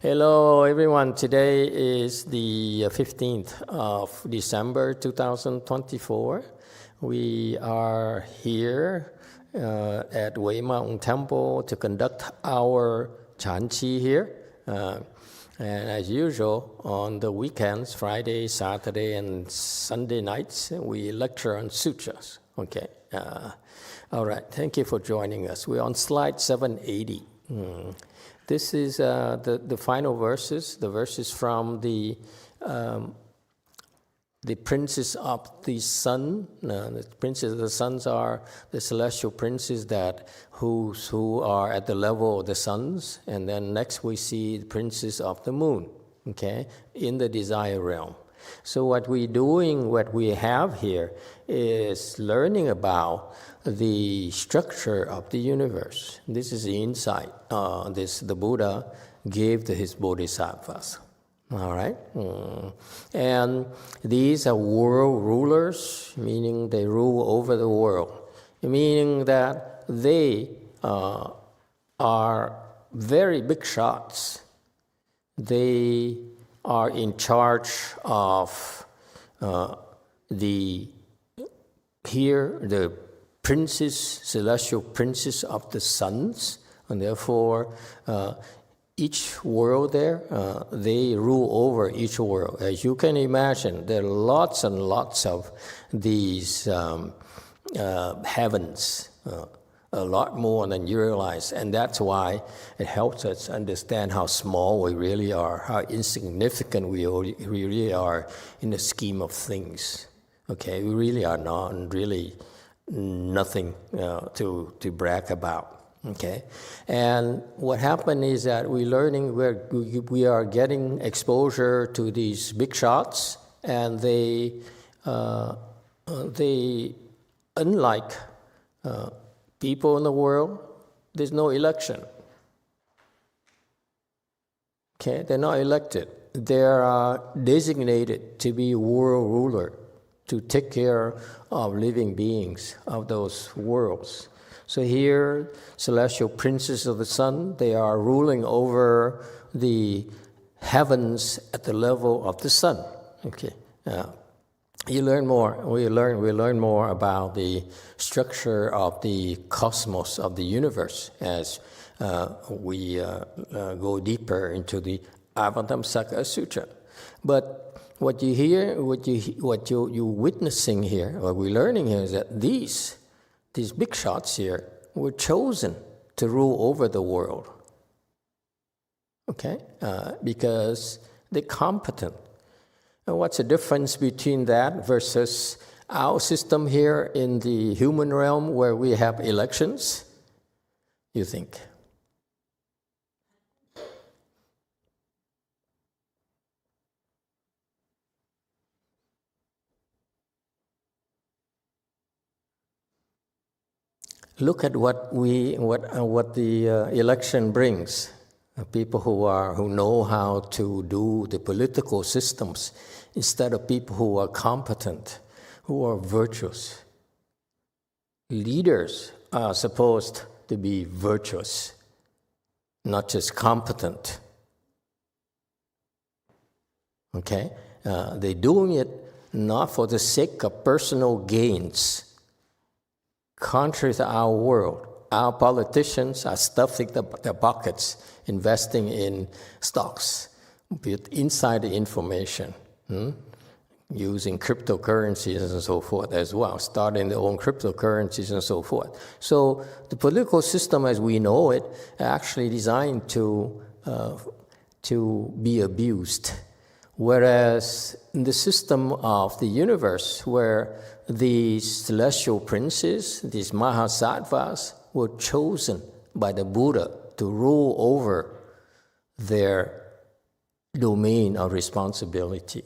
Hello everyone, today is the 15th of December 2024. We are here at Wei Mountain Temple to conduct our Chanqi here. And as usual, on the weekends, Friday, Saturday, and Sunday nights, we lecture on sutras. Okay. All right, thank you for joining us. We're on slide 780. This is the final verses, the verses from the princes of the sun. The princes of the suns are the celestial princes who are at the level of the suns. And then next we see the princes of the moon, okay, in the desire realm. So what we have here is learning about the structure of the universe. This is the insight the Buddha gave to his bodhisattvas. All right? And these are world rulers, meaning they rule over the world, meaning that they are very big shots. They are in charge of the princes, celestial princes of the suns, and therefore each world there, they rule over each world. As you can imagine, there are lots and lots of these heavens, a lot more than you realize, and that's why it helps us understand how small we really are, how insignificant we really are in the scheme of things. Okay, we really are not really nothing to brag about. Okay, and what happened is that we are getting exposure to these big shots, and they unlike people in the world, there's no election. Okay, they're not elected. They are designated to be world ruler, to take care of living beings of those worlds. So here, celestial princes of the sun, they are ruling over the heavens at the level of the sun. Okay. We learn more about the structure of the cosmos, of the universe, as we go deeper into the Avatamsaka Sutra. But what you're witnessing here, what we're learning here, is that these big shots here were chosen to rule over the world. Okay, because they're competent. And what's the difference between that versus our system here in the human realm where we have elections, you think? Look at what the election brings. People who know how to do the political systems instead of people who are competent, who are virtuous. Leaders are supposed to be virtuous, not just competent. Okay? They're doing it not for the sake of personal gains. Contrary to our world, our politicians are stuffing their pockets, investing in stocks with insider information, using cryptocurrencies and so forth as well, starting their own cryptocurrencies and so forth. So the political system as we know it actually designed to be abused. Whereas in the system of the universe, where these celestial princes, these mahasattvas, were chosen by the Buddha to rule over their domain of responsibility.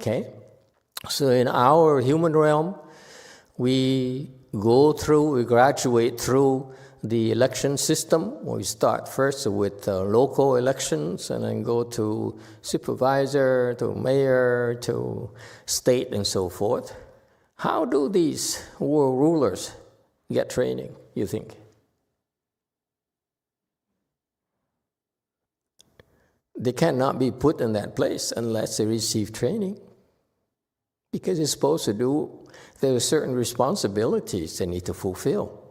Okay? So in our human realm, we graduate through the election system. We start first with local elections and then go to supervisor, to mayor, to state, and so forth. How do these world rulers get training, you think? They cannot be put in that place unless they receive training. Because they're supposed to do, there are certain responsibilities they need to fulfill.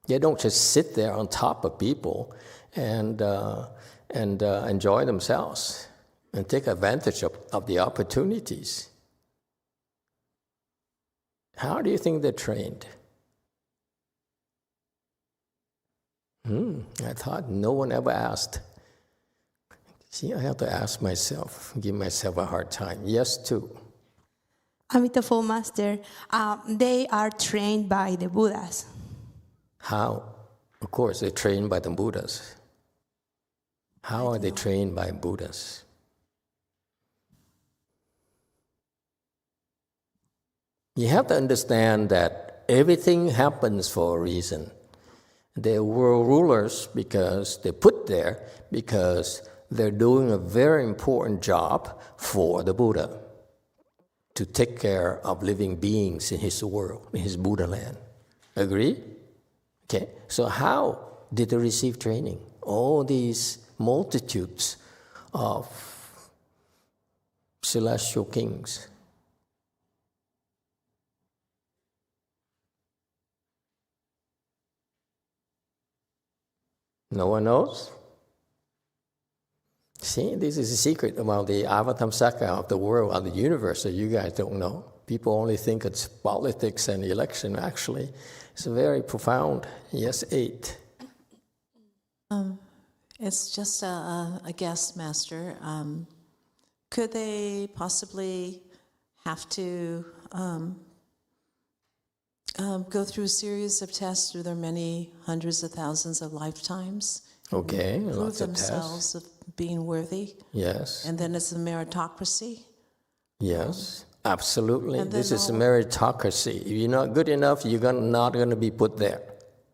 They don't just sit there on top of people and enjoy themselves and take advantage of the opportunities. How do you think they're trained? I thought no one ever asked. See, I have to ask myself, give myself a hard time. Yes, too. Amitabha Master, they are trained by the Buddhas. How? Of course, they're trained by the Buddhas. How are they trained by Buddhas? You have to understand that everything happens for a reason. They're world rulers because they're put there because they're doing a very important job for the Buddha to take care of living beings in his world, in his Buddha land. Agree? Okay, so how did they receive training? All these multitudes of celestial kings. No one knows? See, this is a secret about the Avatamsaka of the world, of the universe, that you guys don't know. People only think it's politics and election. Actually, it's very profound. Yes, 8. It's just a guess, Master. Could they possibly have to go through a series of tests through their many hundreds of thousands of lifetimes? Okay, Prove lots of themselves tests. of being worthy? Yes. And then it's a meritocracy? Yes, absolutely. And This then is a meritocracy. If you're not good enough, you're not going to be put there.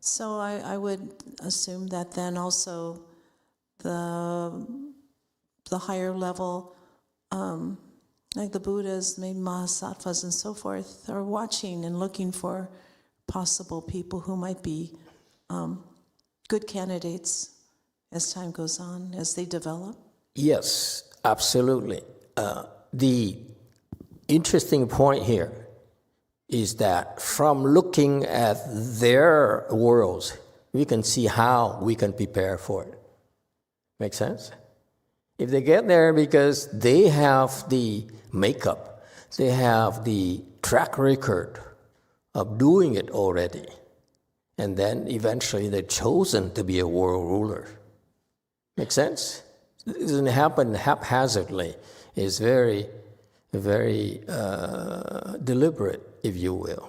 So I would assume that then also the higher level, like the Buddhas, maybe Mahasattvas and so forth, are watching and looking for possible people who might be good candidates as time goes on, as they develop? Yes, absolutely. The interesting point here is that from looking at their worlds, we can see how we can prepare for it. Make sense? If they get there because they have the makeup, they have the track record of doing it already, and then eventually they're chosen to be a world ruler. Make sense? It doesn't happen haphazardly. It's very, very deliberate, if you will.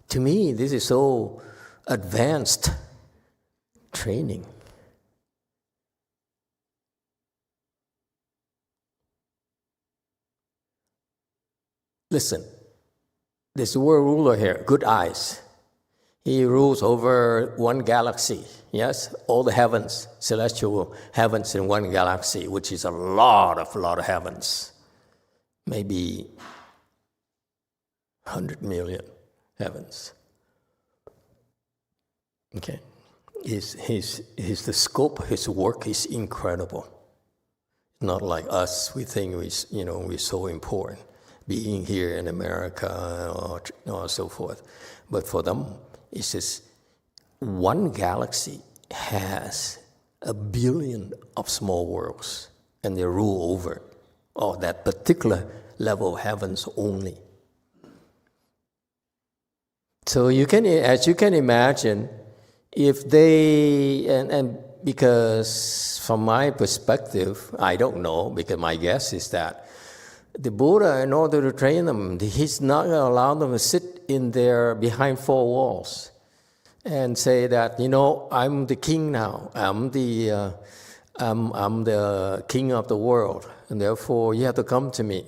To me, this is so advanced training. Listen, this world ruler here, good eyes. He rules over one galaxy, yes? All the heavens, celestial heavens in one galaxy, which is a lot of heavens. Maybe 100 million heavens. Okay. The scope of his work is incredible. Not like us, we think we're so important, being here in America or so forth. But for them, it's just one galaxy has 1 billion of small worlds, and they rule over that particular level of heavens only. So as you can imagine, if they, and because from my perspective, I don't know, because my guess is that the Buddha, in order to train them, he's not going to allow them to sit in there behind 4 walls and say that, I'm the king now. I'm the king of the world, and therefore you have to come to me.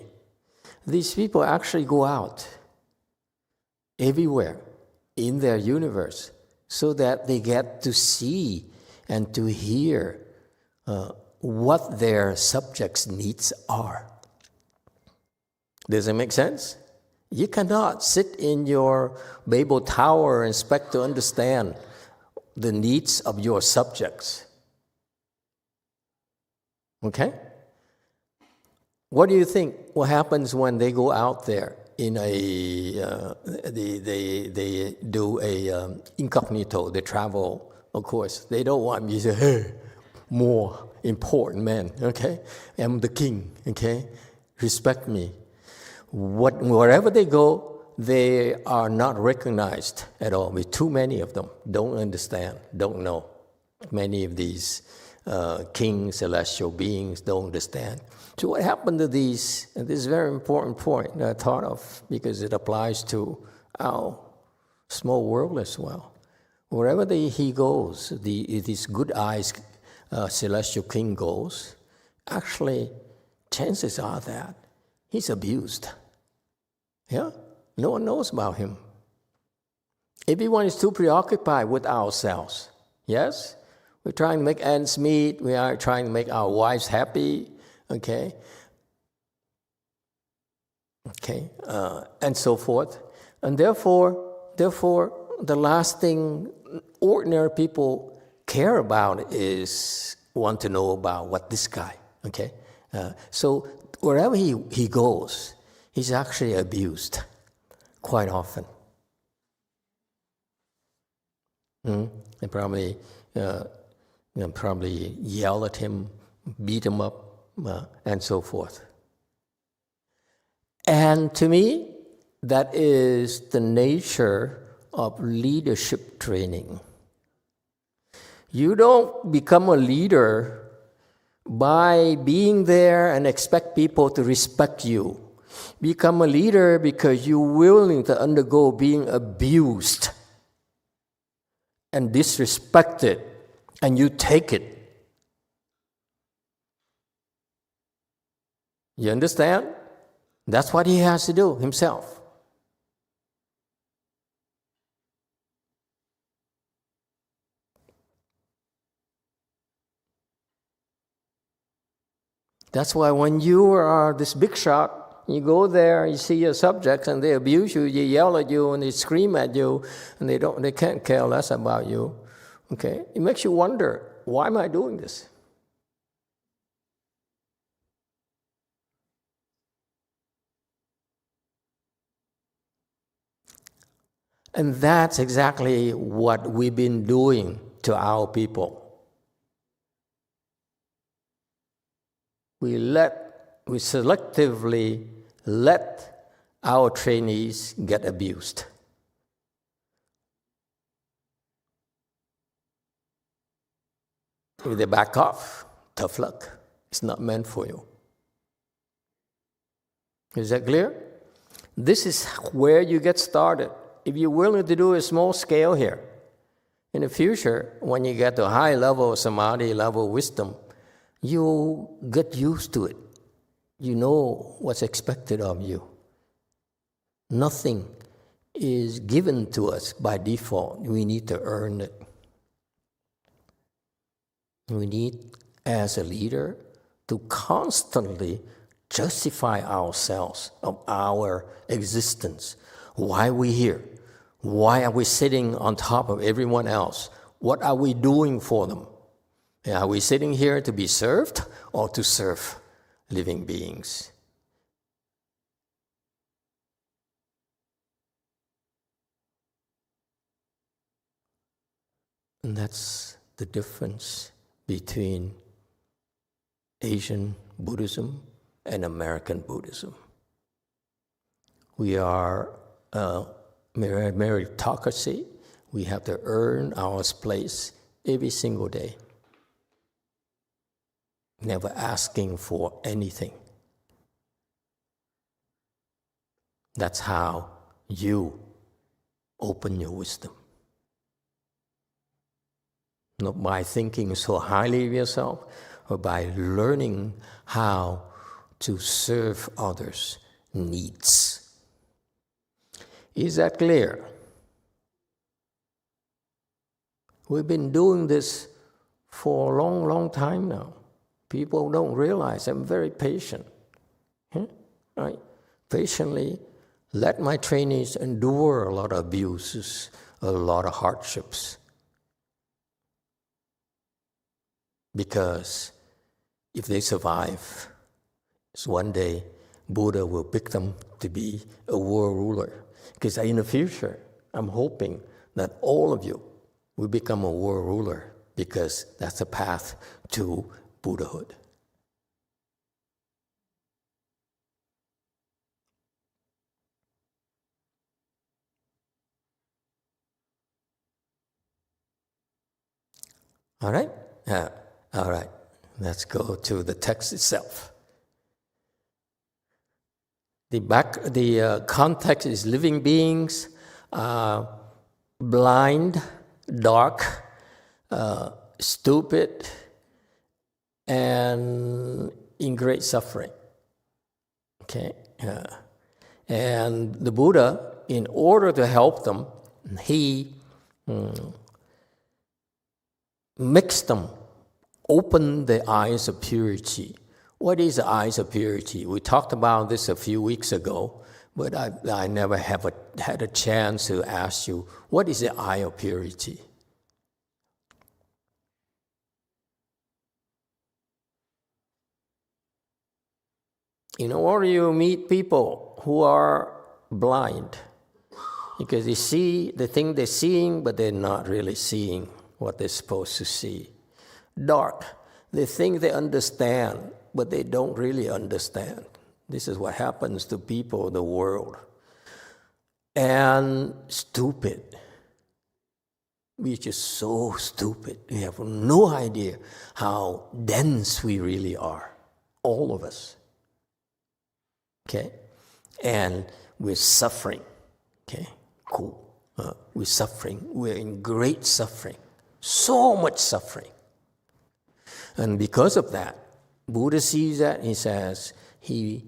These people actually go out everywhere in their universe so that they get to see and to hear what their subjects' needs are. Does it make sense? You cannot sit in your Babel tower and expect to understand the needs of your subjects. Okay? What do you think? What happens when they go out there in they do a incognito, they travel, of course. They don't want me to say, hey, more important man, okay? I'm the king, okay? Respect me. Wherever they go, they are not recognized at all. With too many of them, don't understand, don't know. Many of these kings, celestial beings don't understand. So what happened to these, and this is a very important point that I thought of because it applies to our small world as well. Wherever he goes, this good eyes celestial king goes, actually chances are that he's abused. Yeah? No one knows about him. Everyone is too preoccupied with ourselves. Yes? We're trying to make ends meet. We are trying to make our wives happy. Okay? And so forth. And therefore, the last thing ordinary people care about is want to know about what this guy. Okay? So wherever he goes, he's actually abused quite often. They probably yell at him, beat him up, and so forth. And to me, that is the nature of leadership training. You don't become a leader by being there and expect people to respect you. Become a leader because you're willing to undergo being abused and disrespected, and you take it. You understand? That's what he has to do himself. That's why when you are this big shot, you go there, you see your subjects, and they abuse you, they yell at you, and they scream at you, and they can't care less about you. Okay? It makes you wonder, why am I doing this? And that's exactly what we've been doing to our people. We selectively let our trainees get abused. If they back off, tough luck. It's not meant for you. Is that clear? This is where you get started. If you're willing to do a small scale here, in the future, when you get to a high level of samadhi, level of wisdom, you get used to it. You know what's expected of you. Nothing is given to us by default. We need to earn it. We need, as a leader, to constantly justify ourselves of our existence. Why are we here? Why are we sitting on top of everyone else? What are we doing for them? Are we sitting here to be served or to serve living beings? And that's the difference between Asian Buddhism and American Buddhism. We are a meritocracy. We have to earn our place every single day. Never asking for anything. That's how you open your wisdom. Not by thinking so highly of yourself, but by learning how to serve others' needs. Is that clear? We've been doing this for a long, long time now. People don't realize I'm very patient. Right? patiently let my trainees endure a lot of abuses, a lot of hardships. Because if they survive, one day Buddha will pick them to be a world ruler. Because in the future, I'm hoping that all of you will become a world ruler, because that's the path to Buddhahood. All right? All right. Let's go to the text itself. The context is living beings, blind, dark, stupid, and in great suffering. Okay? And the Buddha, in order to help them, he mixed them, opened the eyes of purity. What is the eyes of purity? We talked about this a few weeks ago, but I never had a chance to ask you, what is the eye of purity? In order you meet people who are blind, because they think they're seeing, but they're not really seeing what they're supposed to see. Dark, they think they understand, but they don't really understand. This is what happens to people in the world. And stupid. We're just so stupid. We have no idea how dense we really are. All of us. Okay? And we're suffering. Okay? Cool. We're suffering. We're in great suffering. So much suffering. And because of that, Buddha sees that, he says, he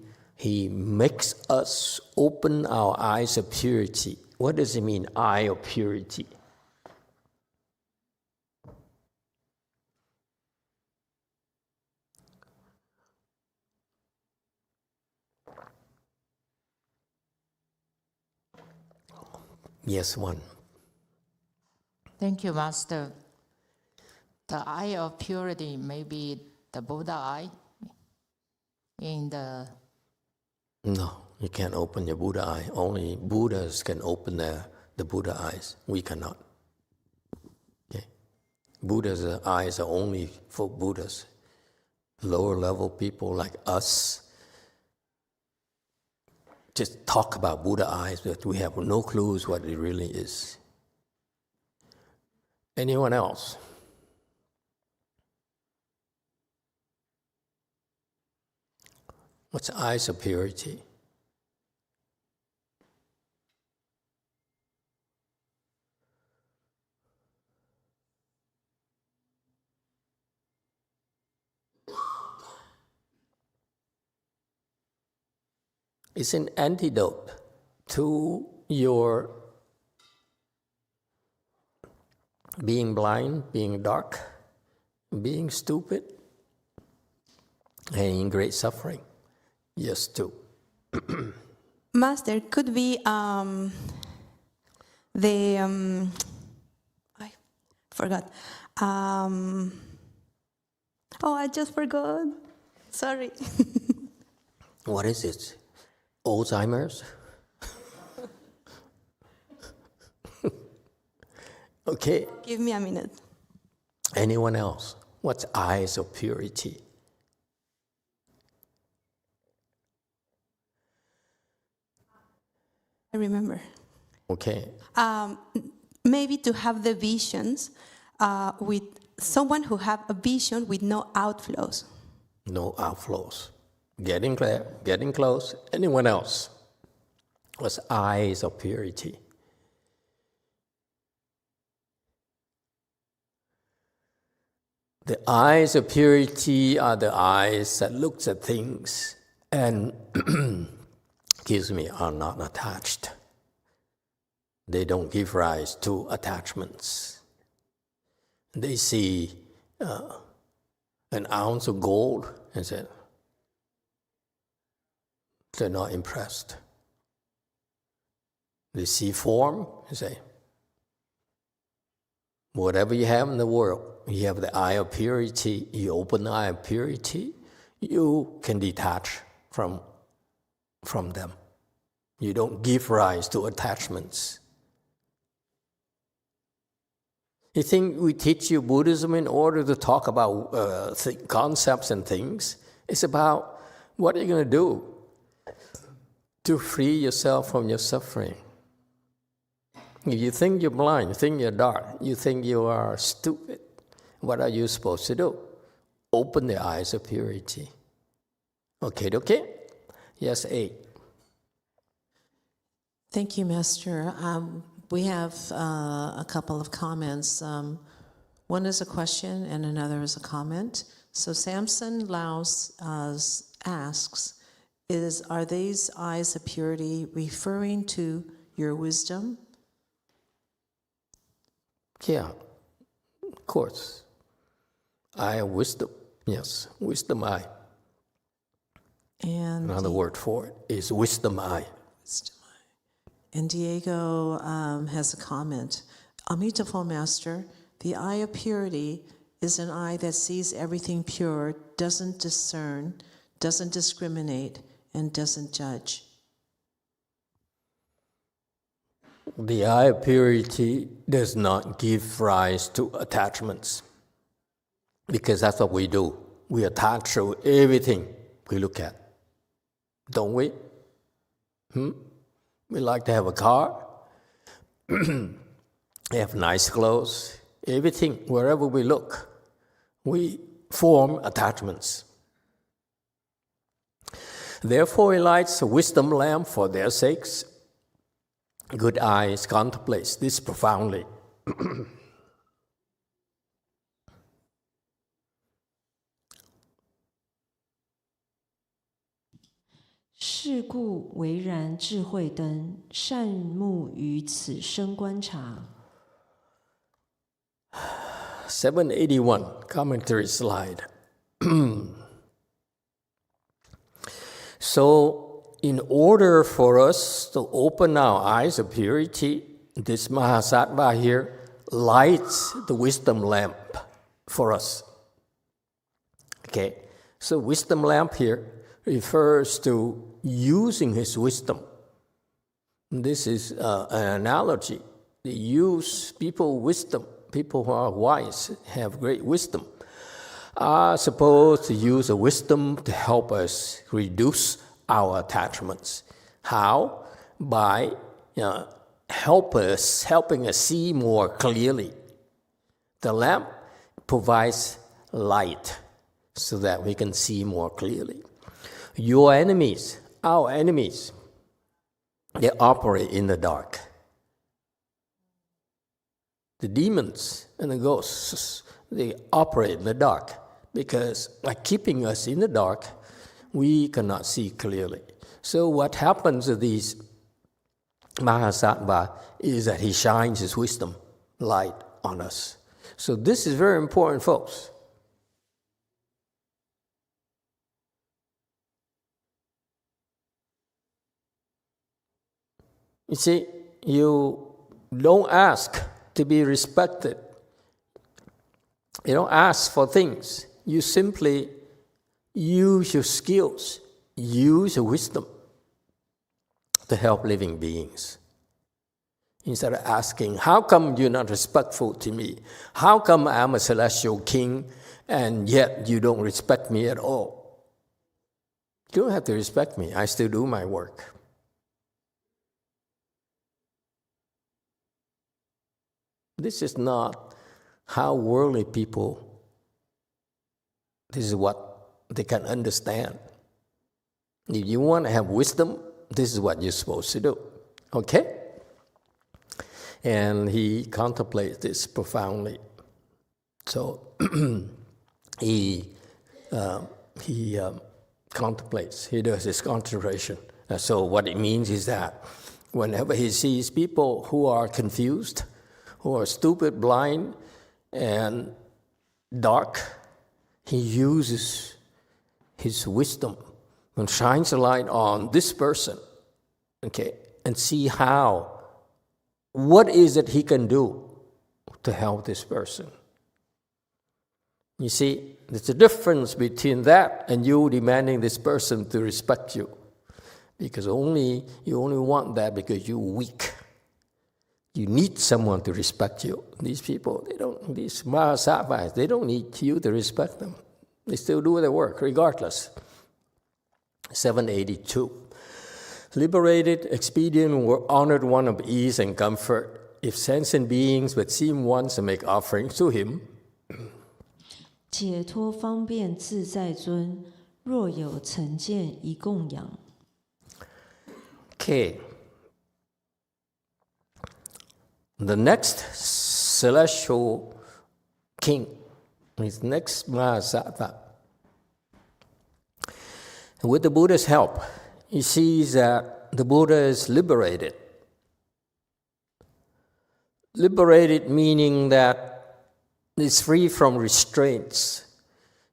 makes us open our eyes of purity. What does it mean, eye of purity? Yes, one. Thank you, Master. The eye of purity may be the Buddha eye in the... No, you can't open your Buddha eye. Only Buddhas can open the Buddha eyes. We cannot. Okay? Buddha's eyes are only for Buddhas. Lower level people like us just talk about Buddha eyes, but we have no clues what it really is. Anyone else? What's eyes of purity? It's an antidote to your being blind, being dark, being stupid, and in great suffering. Yes, too. Master, could be I forgot. Oh, I just forgot. Sorry. What is it? Alzheimer's? Okay. Give me a minute. Anyone else? What's eyes of purity? I remember. Okay. Maybe to have the visions with someone who have a vision with no outflows. No outflows. Getting clear, getting close. Anyone else? What's eyes of purity? The eyes of purity are the eyes that looks at things and are not attached. They don't give rise to attachments. They see an ounce of gold and say, they're not impressed. They see form and say, whatever you have in the world, you have the eye of purity, you open the eye of purity, you can detach from them. You don't give rise to attachments. You think we teach you Buddhism in order to talk about concepts and things? It's about what are you going to do to free yourself from your suffering. If you think you're blind, you think you're dark, you think you are stupid, what are you supposed to do? Open the eyes of purity. Okay? Yes, 8. Thank you, Master. We have a couple of comments. One is a question and another is a comment. So Samson Laos asks, are these eyes of purity referring to your wisdom? Yeah, of course. Eye of wisdom. Yes, wisdom eye. And another word for it is wisdom eye. Wisdom eye. And Diego has a comment. Amitabha Master, the eye of purity is an eye that sees everything pure, doesn't discern, doesn't discriminate, and doesn't judge. The eye of purity does not give rise to attachments, because that's what we do. We attach to everything we look at, don't we? We like to have a car, have nice clothes, everything, wherever we look, we form attachments. Therefore, he lights a wisdom lamp for their sakes. Good eyes contemplates this profoundly. 是故为然智慧灯，善目于此生观察。781 commentary slide. So, in order for us to open our eyes of purity, this Mahasattva here lights the wisdom lamp for us. Okay, so wisdom lamp here refers to using his wisdom. This is an analogy. They use people wisdom. People who are wise, have great wisdom, are supposed to use the wisdom to help us reduce our attachments. How? By helping us see more clearly. The lamp provides light so that we can see more clearly. Your enemies, our enemies, they operate in the dark. The demons and the ghosts, they operate in the dark because by keeping us in the dark, we cannot see clearly. So what happens to these Mahasattva is that he shines his wisdom light on us. So this is very important, folks. You see, you don't ask to be respected. You don't ask for things. You simply use your skills, use your wisdom to help living beings. Instead of asking, how come you're not respectful to me? How come I'm a celestial king and yet you don't respect me at all? You don't have to respect me. I still do my work. This is not how worldly people, this is what they can understand. If you want to have wisdom, this is what you're supposed to do. Okay? And he contemplates this profoundly. So he contemplates, he does his concentration. So what it means is that whenever he sees people who are confused, who are stupid, blind, and dark, he uses his wisdom and shines a light on this person, okay, and see what is it he can do to help this person. You see, there's a difference between that and you demanding this person to respect you. Because you only want that because you're weak. You need someone to respect you. These people, these Mahasattvas, they don't need you to respect them. They still do their work regardless. 782. Liberated, expedient, honored one of ease and comfort. If sentient beings would see him once and make offerings to him, 解脱方便自在尊，若有曾见一供养。Okay. The next celestial king is next Mahasattva. With the Buddha's help, he sees that the Buddha is liberated. Liberated meaning that it's free from restraints.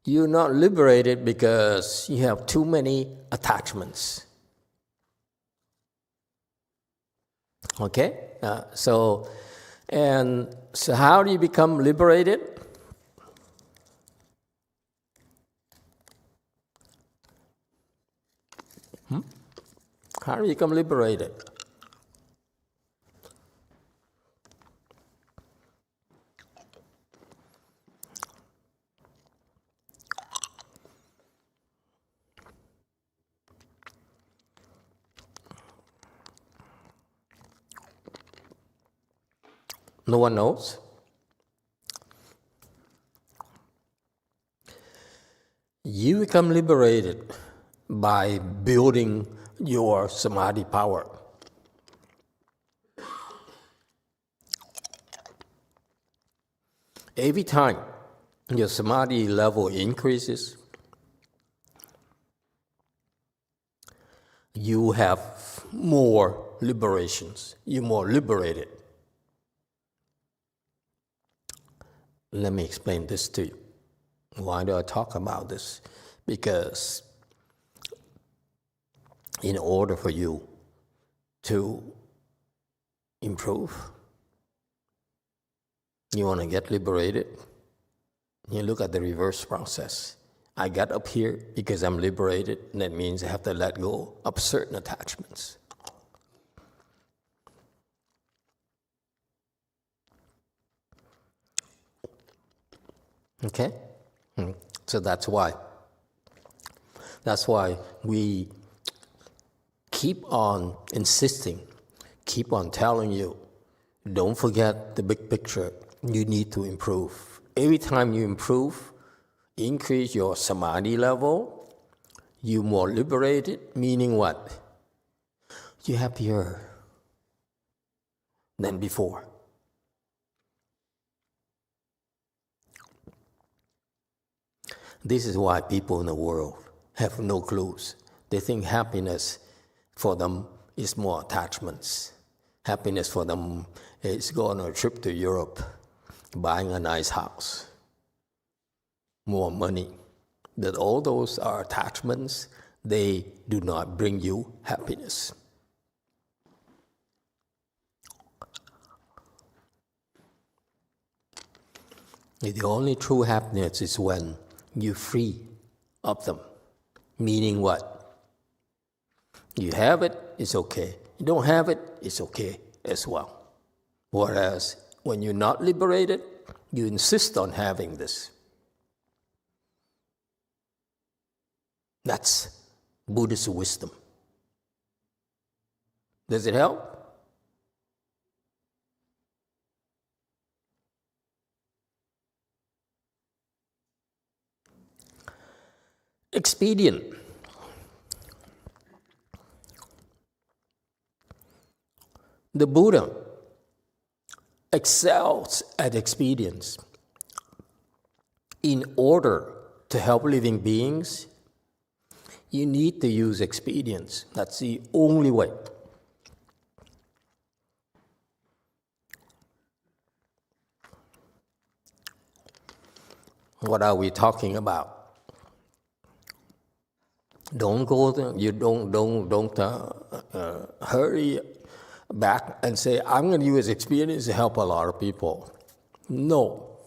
You're not liberated because you have too many attachments. Okay? So how do you become liberated? How do you become liberated? No one knows? You become liberated by building your samadhi power. Every time your samadhi level increases, you have more liberations. You're more liberated. Let me explain this to you. Why do I talk about this? Because in order for you to improve, you want to get liberated, you look at the reverse process. I got up here because I'm liberated, and that means I have to let go of certain attachments. Okay? So that's why we keep on insisting, keep on telling you, don't forget the big picture. You need to improve. Every time you improve, increase your samadhi level, you're more liberated, meaning what? You're happier than before. This is why people in the world have no clues. They think happiness for them is more attachments. Happiness for them is going on a trip to Europe, buying a nice house, more money. That all those are attachments. They do not bring you happiness. The only true happiness is when you're free of them. Meaning what? You have it, it's okay. You don't have it, it's okay as well. Whereas when you're not liberated, you insist on having this. That's Buddhist wisdom. Does it help? Expedient. The Buddha excels at expedience. In order to help living beings, you need to use expedience. That's the only way. What are we talking about? Don't go there, you don't hurry back and say, I'm going to use experience to help a lot of people. No.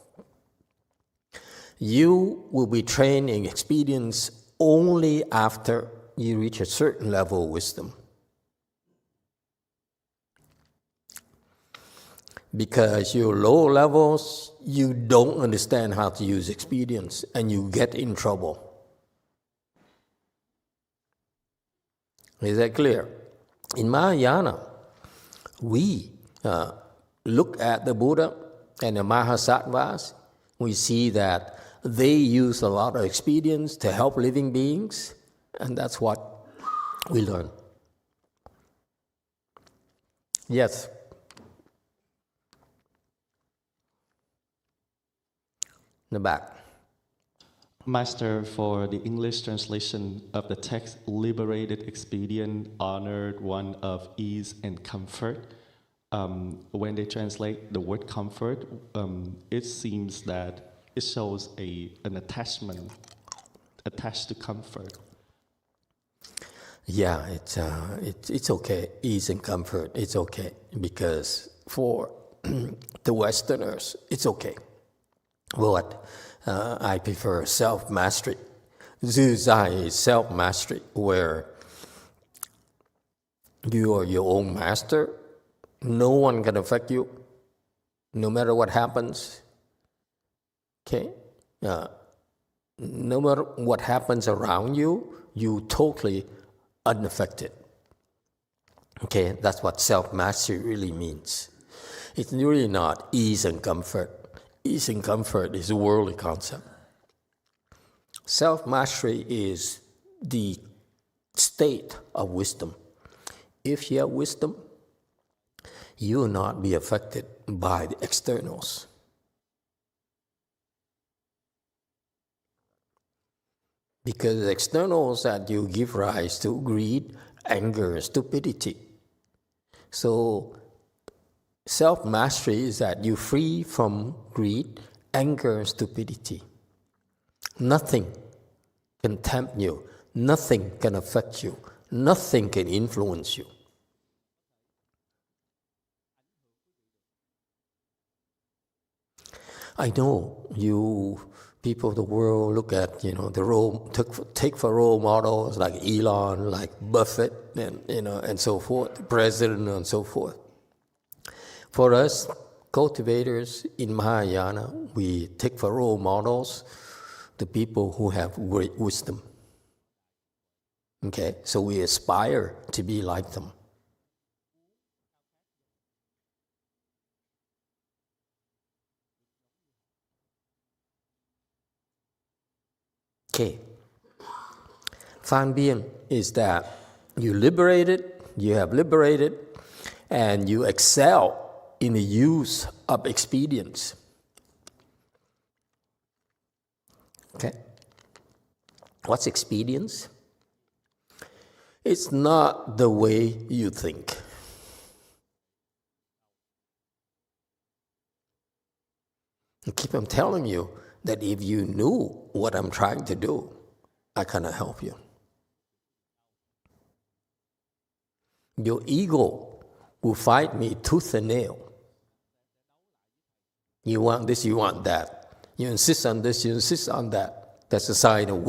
You will be trained in experience only after you reach a certain level of wisdom. Because your lower levels, you don't understand how to use experience and you get in trouble. Is that clear? In Mahayana, we look at the Buddha and the Mahasattvas. We see that they use a lot of experience to help living beings, and that's what we learn. Yes. In the back. Master, for the English translation of the text, liberated expedient, honored one of ease and comfort. When they translate the word comfort, it seems that it shows an attachment attached to comfort. Yeah, it's okay. Ease and comfort, it's okay. Because for the Westerners, it's okay. But I prefer self-mastery. Zuzai is self-mastery, where you are your own master. No one can affect you, no matter what happens. Okay? No matter what happens around you, you totally unaffected. Okay? That's what self-mastery really means. It's really not ease and comfort. Ease and comfort is a worldly concept. Self-mastery is the state of wisdom. If you have wisdom, you will not be affected by the externals. Because the externals that you give rise to greed, anger, stupidity. So self-mastery is that you're free from greed, anger, and stupidity. Nothing can tempt you. Nothing can affect you. Nothing can influence you. I know you people of the world look at, take for role models like Elon, like Buffett, and so forth, the president and so forth. For us, cultivators in Mahayana, we take for role models the people who have great wisdom. Okay, so we aspire to be like them. Okay. Fan Bien is that you have liberated, and you excel in the use of expedience. Okay? What's expedience? It's not the way you think. I keep on telling you that if you knew what I'm trying to do, I cannot help you. Your ego will fight me tooth and nail. You want this, you want that. You insist on this, you insist on that. That's a sign of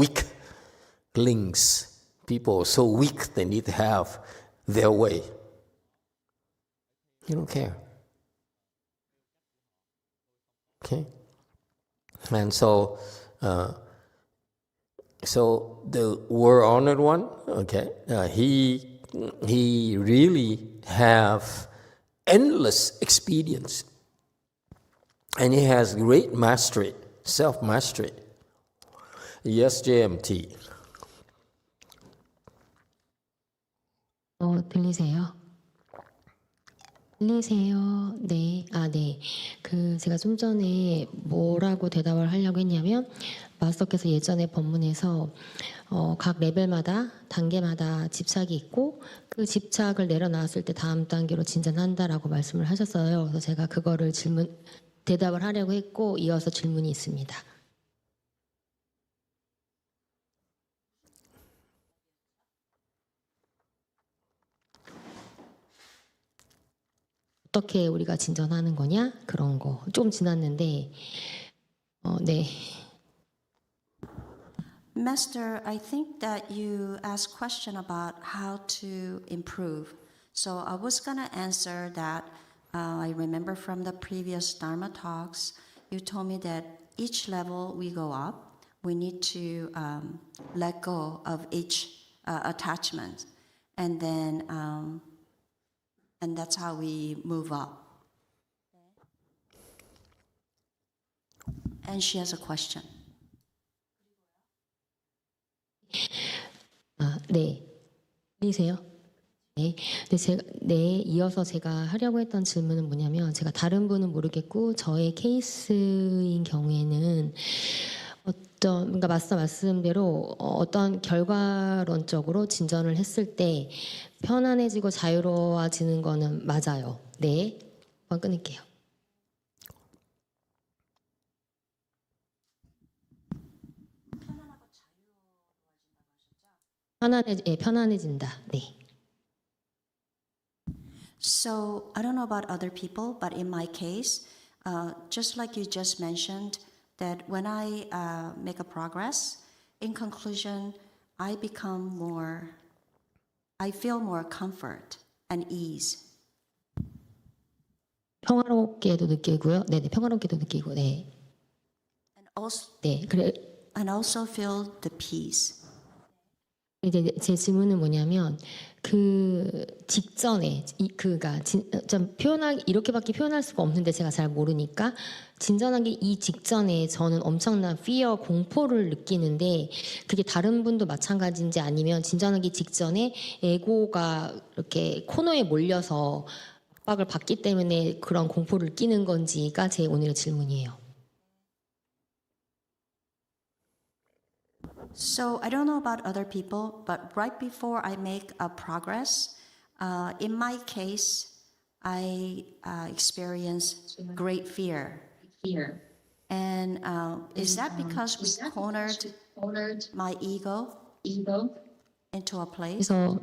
weaklings. People are so weak, they need to have their way. You don't care. Okay? And so the world-honored one, okay, he really have endless experience. And he has great mastery, self-mastery. Yes, JMT. 들리세요? 들리세요? 네. 네. 제가 좀 전에 뭐라고 대답을 하려고 했냐면, 마스터께서 예전에 법문에서 각 레벨마다, 단계마다 집착이 있고, 그 집착을 내려놨을 때 다음 단계로 진전한다라고 말씀을 하셨어요. 그래서 제가 그거를 대답을 하려고 했고, 이어서 질문이 있습니다. 어떻게 우리가 진전하는 거냐 그런 거 좀 지났는데 네. Master, I think that you asked question about how to improve. So I was going to answer that. I remember from the previous Dharma talks, you told me that each level we go up, we need to let go of each attachment. And then, and that's how we move up. And she has a question. 네. 들리세요? 네. 이어서 제가 하려고 했던 질문은 뭐냐면 제가 다른 분은 모르겠고 저의 케이스인 경우에는 그러니까 마스터 말씀대로 어떤 결과론적으로 진전을 했을 때 편안해지고 자유로워지는 거는 맞아요. 네. 한번 끊을게요. 편안해진다. 네. So I don't know about other people, but in my case, just like you just mentioned, that when I make a progress, in conclusion, I feel more comfort and ease. 평화롭게도 느끼고요. 네, 평화롭게도 느끼고, 네. And also, 네, 그래. and also feel the peace. 이제 제 질문은 뭐냐면 그 직전에 그가 좀 이렇게밖에 표현할 수가 없는데 제가 잘 모르니까 진전하기 이 직전에 저는 엄청난 fear 공포를 느끼는데 그게 다른 분도 마찬가지인지 아니면 진전하기 직전에 에고가 이렇게 코너에 몰려서 압박을 받기 때문에 그런 공포를 느끼는 건지가 제 오늘의 질문이에요. So I don't know about other people, but right before I make a progress, in my case, I experience great fear. And is that because we cornered my ego into a place? 그래서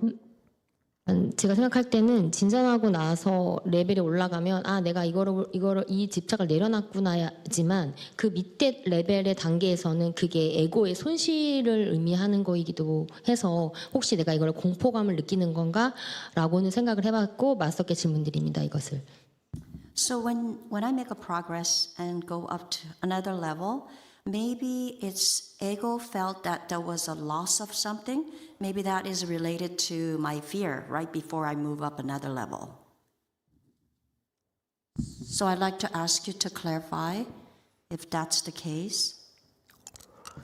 제가 생각할 때는 진전하고 나서 레벨이 올라가면 내가 이거를 이 집착을 내려놨구나지만 그 밑에 레벨의 단계에서는 그게 에고의 손실을 의미하는 거이기도 해서 혹시 내가 이걸 공포감을 느끼는 건가라고는 생각을 해봤고 마스터께 질문드립니다. 이것을. So when I make a progress and go up to another level, maybe it's ego felt that there was a loss of something. Maybe that is related to my fear right before I move up another level. So I'd like to ask you to clarify if that's the case.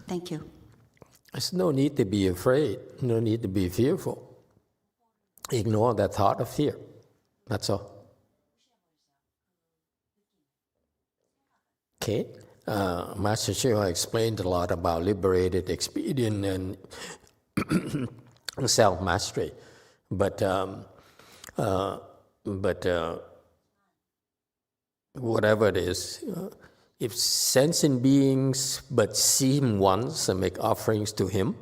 Thank you. There's no need to be afraid, no need to be fearful. Ignore that thought of fear. That's all. Okay. Master Shiva explained a lot about liberated experience and self-mastery, but whatever it is, if sentient beings but see him once and make offerings to him,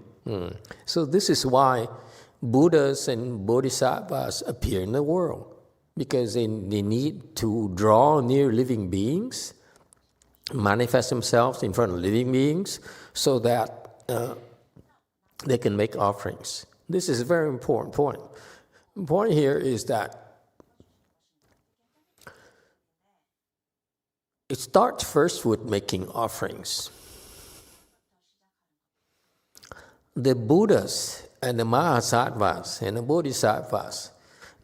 so this is why Buddhas and Bodhisattvas appear in the world, because they need to draw near living beings, manifest themselves in front of living beings so that they can make offerings. This is a very important point. The point here is that it starts first with making offerings. The Buddhas and the Mahasattvas and the Bodhisattvas,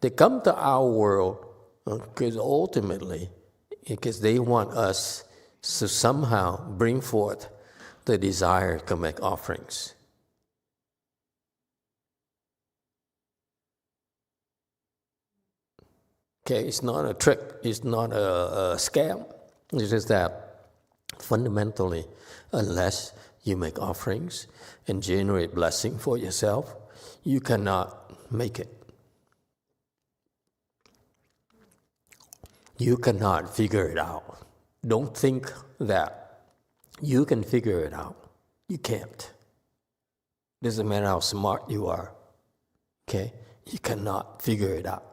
they come to our world because ultimately, because they want us to somehow bring forth the desire to make offerings. Okay, it's not a trick, it's not a scam. It's just that fundamentally, unless you make offerings and generate blessing for yourself, you cannot make it. You cannot figure it out. Don't think that you can figure it out. You can't. Doesn't matter how smart you are. Okay? You cannot figure it out.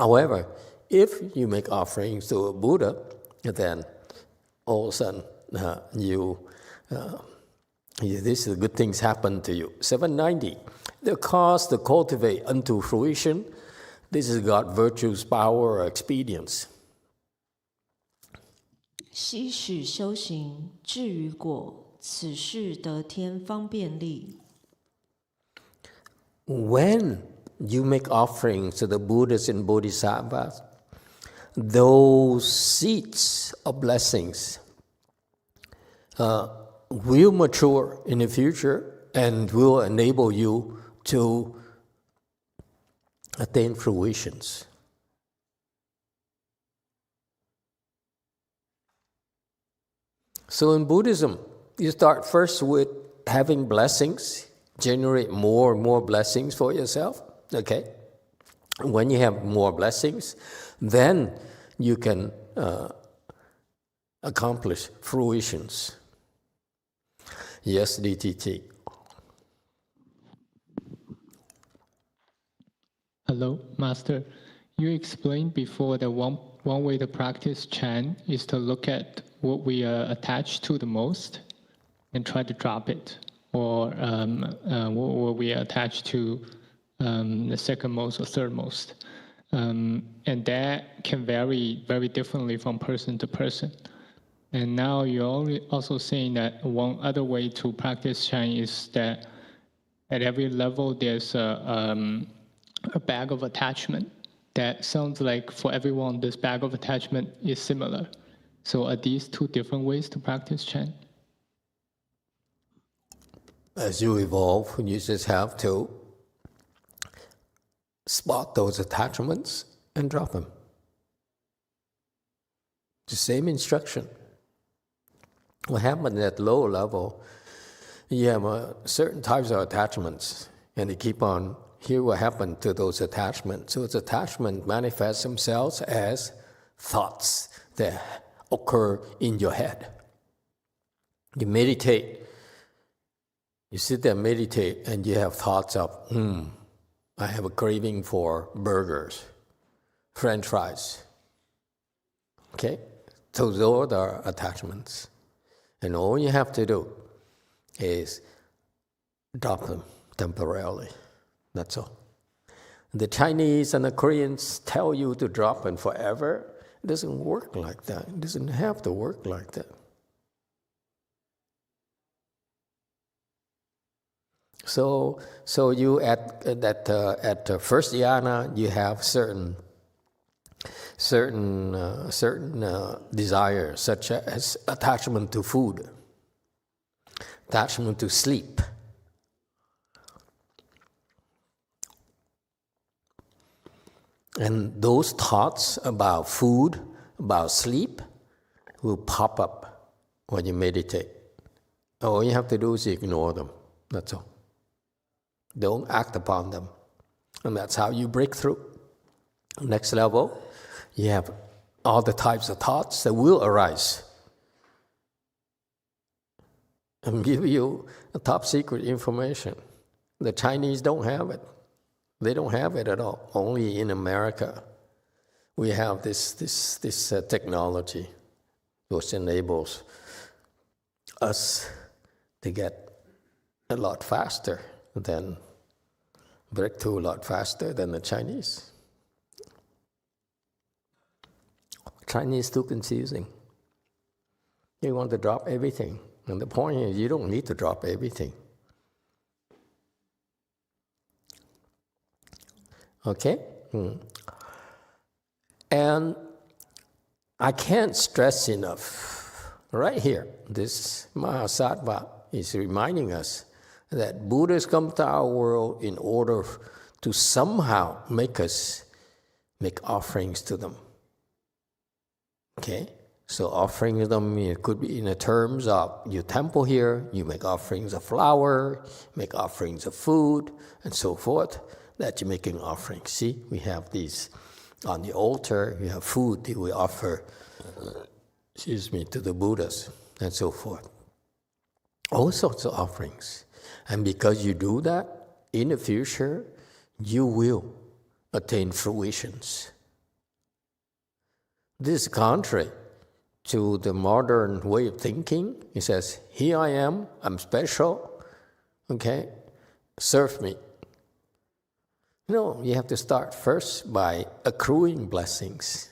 However, if you make offerings to a Buddha, then all of a sudden this is good things happen to you. 790, the cause to cultivate unto fruition. This is God, virtues, power, or expedience. 悉使修行至于果，此事得天方便利。 When you make offerings to the Buddhas and Bodhisattvas, those seeds of blessings will mature in the future and will enable you to attain fruitions. So in Buddhism, you start first with having blessings, generate more and more blessings for yourself, okay? When you have more blessings, then you can accomplish fruitions. Yes, DTT. Hello, Master. You explained before that one way to practice Chan is to look at what we are attached to the most and try to drop it, or what we are attached to the second most or third most. And that can vary very differently from person to person. And now you're also saying that one other way to practice Chan is that at every level there's a bag of attachment. That sounds like for everyone this bag of attachment is similar. So are these two different ways to practice Chan? As you evolve, you just have to spot those attachments and drop them. The same instruction. What happens at low level, you have certain types of attachments, and you keep on, hear what happened to those attachments. Those attachments manifest themselves as thoughts that occur in your head. You meditate, you sit there and meditate, and you have thoughts of, I have a craving for burgers, French fries. Okay? So those are attachments. And all you have to do is drop them temporarily. That's all. The Chinese and the Koreans tell you to drop them forever. It doesn't work like that. It doesn't have to work like that. So you at first dhyana, you have certain desires, such as attachment to food, attachment to sleep. And those thoughts about food, about sleep, will pop up when you meditate. All you have to do is ignore them. That's all. Don't act upon them. And that's how you break through. Next level, you have all the types of thoughts that will arise and give you top secret information. The Chinese don't have it. They don't have it at all. Only in America we have this technology which enables us to get a lot faster than breakthrough, a lot faster than the Chinese. Chinese is too confusing. You want to drop everything. And the point is, you don't need to drop everything. Okay? And I can't stress enough, right here, this Mahasattva is reminding us that Buddhas come to our world in order to somehow make us make offerings to them. Okay? So offering them, it could be in the terms of your temple here, you make offerings of flour, make offerings of food, and so forth, that you're making offerings. See, we have these on the altar, we have food that we offer, to the Buddhas, and so forth. All sorts of offerings. And because you do that, in the future, you will attain fruitions. This is contrary to the modern way of thinking. He says, here I am, I'm special, okay, serve me. No, you have to start first by accruing blessings.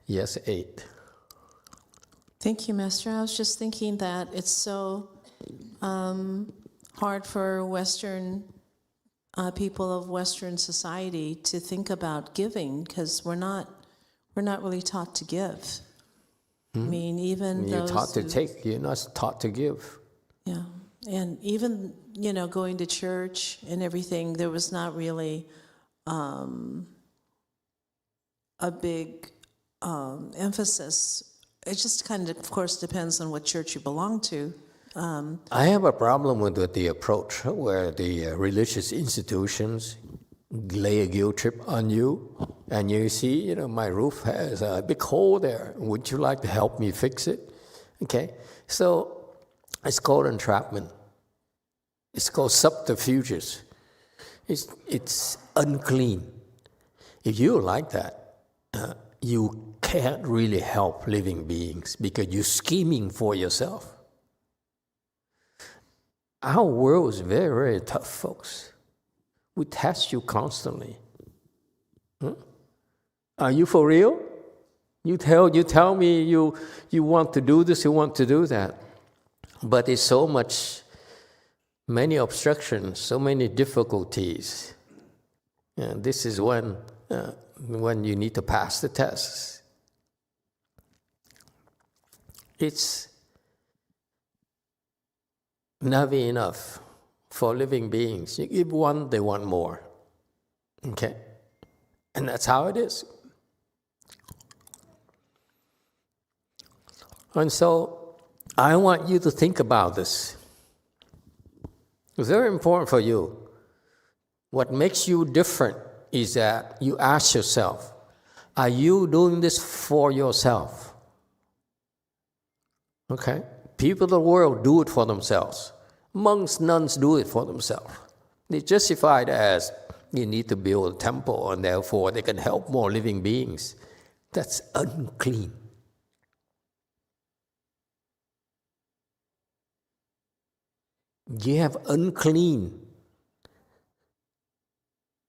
Yes, 8. Thank you, Master. I was just thinking that it's so hard for Western people of Western society to think about giving because we're not really taught to give. I mean, even You're those taught to take, you're not taught to give. Yeah, and even going to church and everything, there was not really a big emphasis. It just kind of course, depends on what church you belong to. I have a problem with the approach where the religious institutions lay a guilt trip on you, and you see, my roof has a big hole there. Would you like to help me fix it? Okay, so it's called entrapment. It's called subterfuges. It's unclean. If you like that, you can't really help living beings because you're scheming for yourself. Our world is very, very tough, folks. We test you constantly. Are you for real? You tell me you want to do this, you want to do that. But it's so many obstructions, so many difficulties. And this is when you need to pass the tests. It's never enough for living beings. You give one, they want more. Okay? And that's how it is. And so I want you to think about this. It's very important for you. What makes you different is that you ask yourself, are you doing this for yourself? Okay? People of the world do it for themselves. Monks, nuns do it for themselves. They justify it as you need to build a temple and therefore they can help more living beings. That's unclean. You have unclean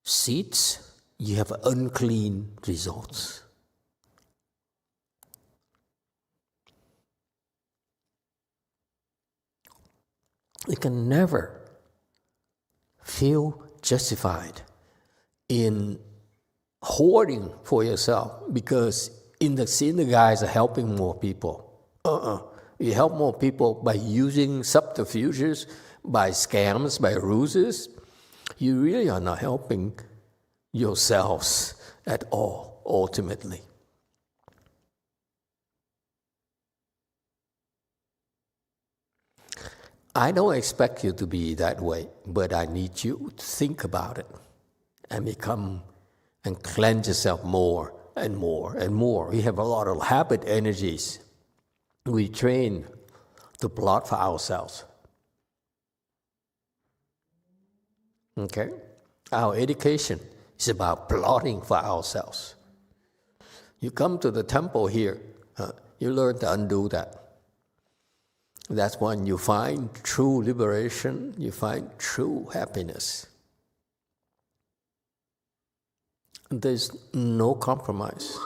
seeds, you have unclean results. You can never feel justified in hoarding for yourself because in the guise of helping more people. You help more people by using subterfuges, by scams, by ruses. You really are not helping yourselves at all, ultimately. I don't expect you to be that way, but I need you to think about it and become and cleanse yourself more and more and more. We have a lot of habit energies. We train to plot for ourselves. Okay? Our education is about plotting for ourselves. You come to the temple here, you learn to undo that. That's when you find true liberation, you find true happiness. There's no compromise.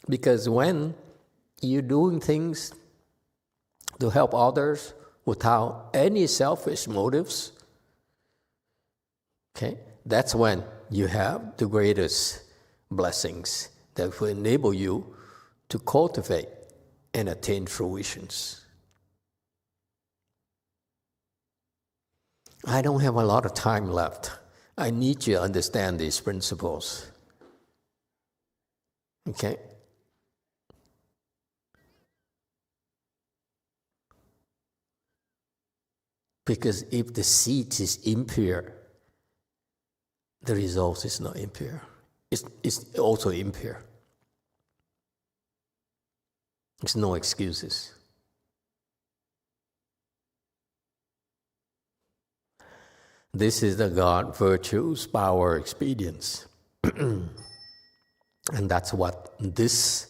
Because when you're doing things to help others without any selfish motives, okay, that's when you have the greatest blessings that will enable you to cultivate and attain fruitions. I don't have a lot of time left. I need you to understand these principles. Okay? Because if the seed is impure, the result is not impure. It's also impure. There's no excuses. This is the God virtues, power, expedience. And that's what this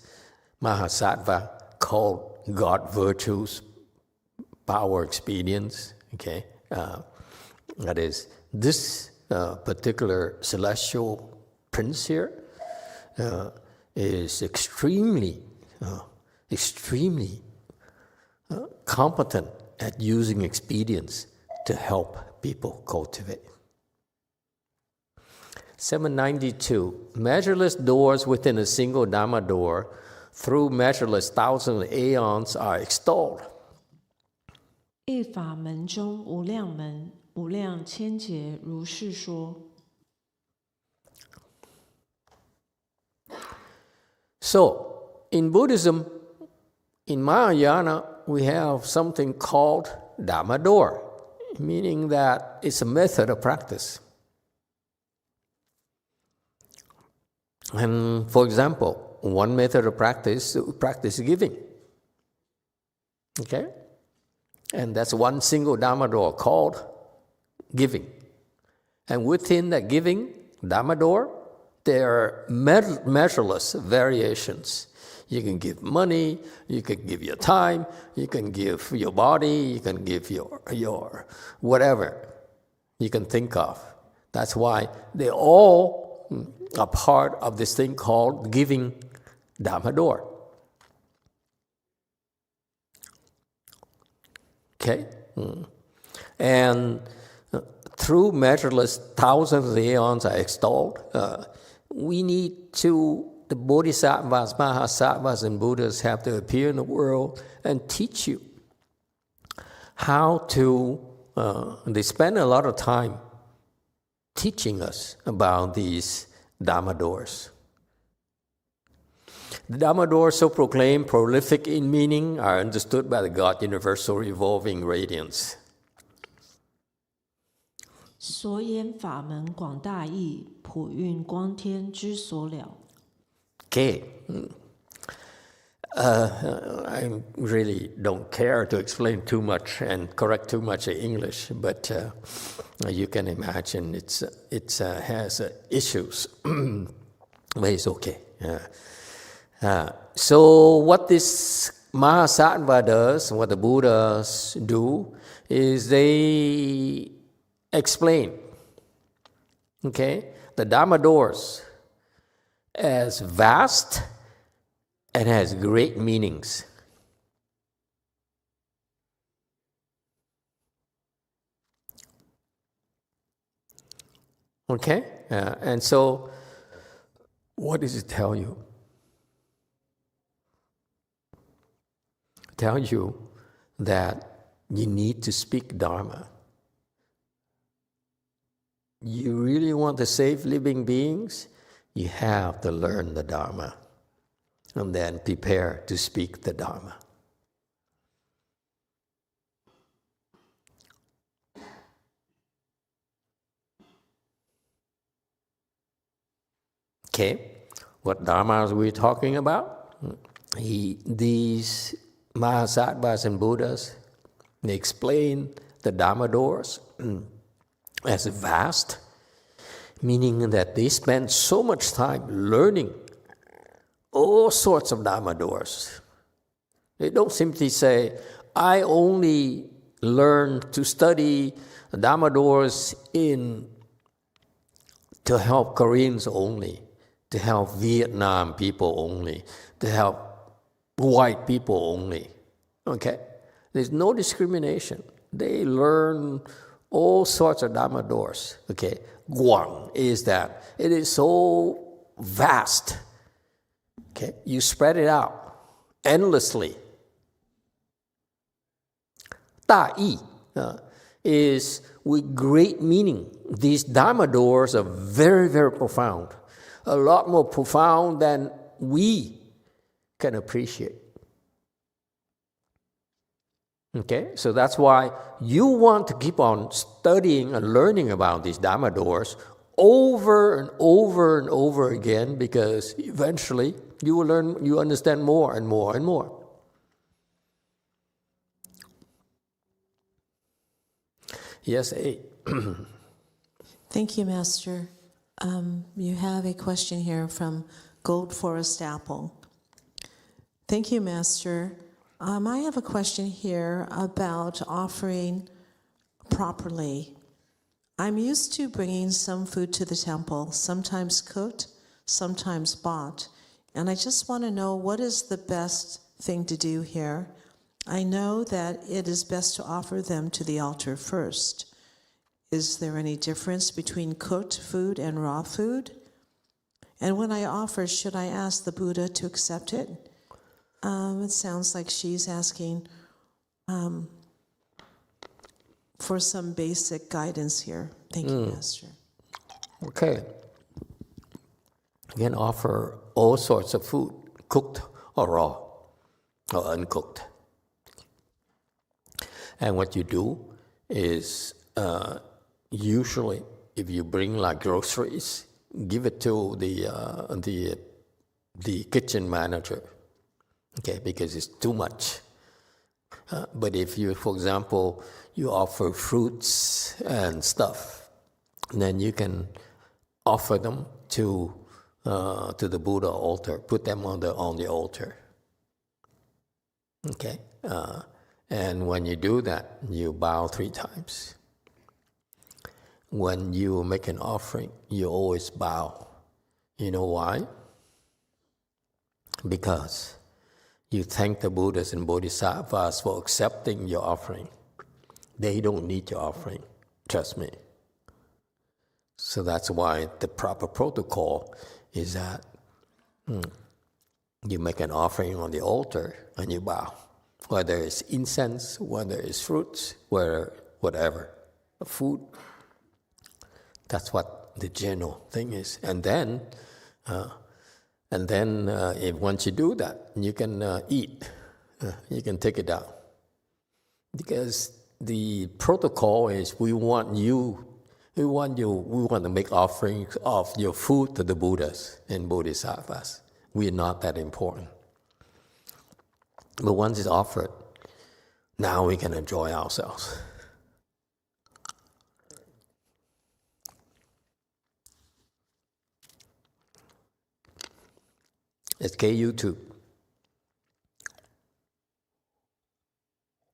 Mahasattva called God virtues, power, expedience. Okay, that is, this particular celestial prince here is extremely competent at using expedience to help people cultivate. 792. Measureless doors within a single Dhamma door, through measureless thousands of aeons, are extolled. 一法门中无量门，无量千劫如是说。So, in Buddhism, in Mahayana, we have something called Dhamma door, meaning that it's a method of practice. And for example, one method of practice giving. Okay? And that's one single Dhamma door called giving. And within that giving Dhamma door, there are measureless variations. You can give money, you can give your time, you can give your body, you can give your whatever you can think of. That's why they all are part of this thing called giving Dhamma door. Okay? And through measureless thousands of aeons are extolled, we need to, the Bodhisattvas, Mahasattvas, and Buddhas have to appear in the world and teach you how to, they spend a lot of time teaching us about these Dhamma doors. The Dhamma doors, so proclaimed, prolific in meaning, are understood by the God universal revolving radiance. 所言法门广大义，普运光天之所了。 Okay. I really don't care to explain too much and correct too much in English, but you can imagine it has issues, but it's okay. So what this Mahasattva does, what the Buddhas do, is they explain, okay, the Dhamma doors as vast and has great meanings. Okay? And so, what does it tell you? Tell you that you need to speak Dharma. You really want to save living beings? You have to learn the Dharma and then prepare to speak the Dharma. Okay, what Dharma are we talking about? These Mahasattvas and Buddhas, they explain the Dhamma doors as vast, meaning that they spend so much time learning all sorts of Dhamma doors. They don't simply say, I only learned to study Dhamma doors to help Koreans only, to help Vietnam people only, to help white people only. Okay? There's no discrimination. They learn all sorts of Dhamma doors. Okay? Guang is that. It is so vast. Okay? You spread it out endlessly. Da'i is with great meaning. These Dhamma doors are very, very profound. A lot more profound than we can appreciate. Okay? So that's why you want to keep on studying and learning about these Dhamma doors over and over and over again, because eventually you will learn, you understand more and more and more. Yes, A. Thank you, Master. You have a question here from Gold Forest Apple. Thank you, Master. I have a question here about offering properly. I'm used to bringing some food to the temple, sometimes cooked, sometimes bought, and I just want to know what is the best thing to do here. I know that it is best to offer them to the altar first. Is there any difference between cooked food and raw food? And when I offer, should I ask the Buddha to accept it? It sounds like she's asking for some basic guidance here. Thank you, Master. Okay. You can offer all sorts of food, cooked or raw or uncooked. And what you do is usually if you bring like groceries, give it to the kitchen manager, okay, because it's too much. But if you, for example, you offer fruits and stuff, then you can offer them to the Buddha altar, put them on the altar. Okay, and when you do that, you bow 3 times. When you make an offering, you always bow. You know why? Because you thank the Buddhas and Bodhisattvas for accepting your offering. They don't need your offering, trust me. So that's why the proper protocol is that you make an offering on the altar and you bow. Whether it's incense, whether it's fruits, whatever, food. That's what the general thing is. And then if once you do that, you can eat. You can take it out. Because the protocol is we want to make offerings of your food to the Buddhas and Bodhisattvas. We are not that important. But once it's offered, now we can enjoy ourselves. It's KU2.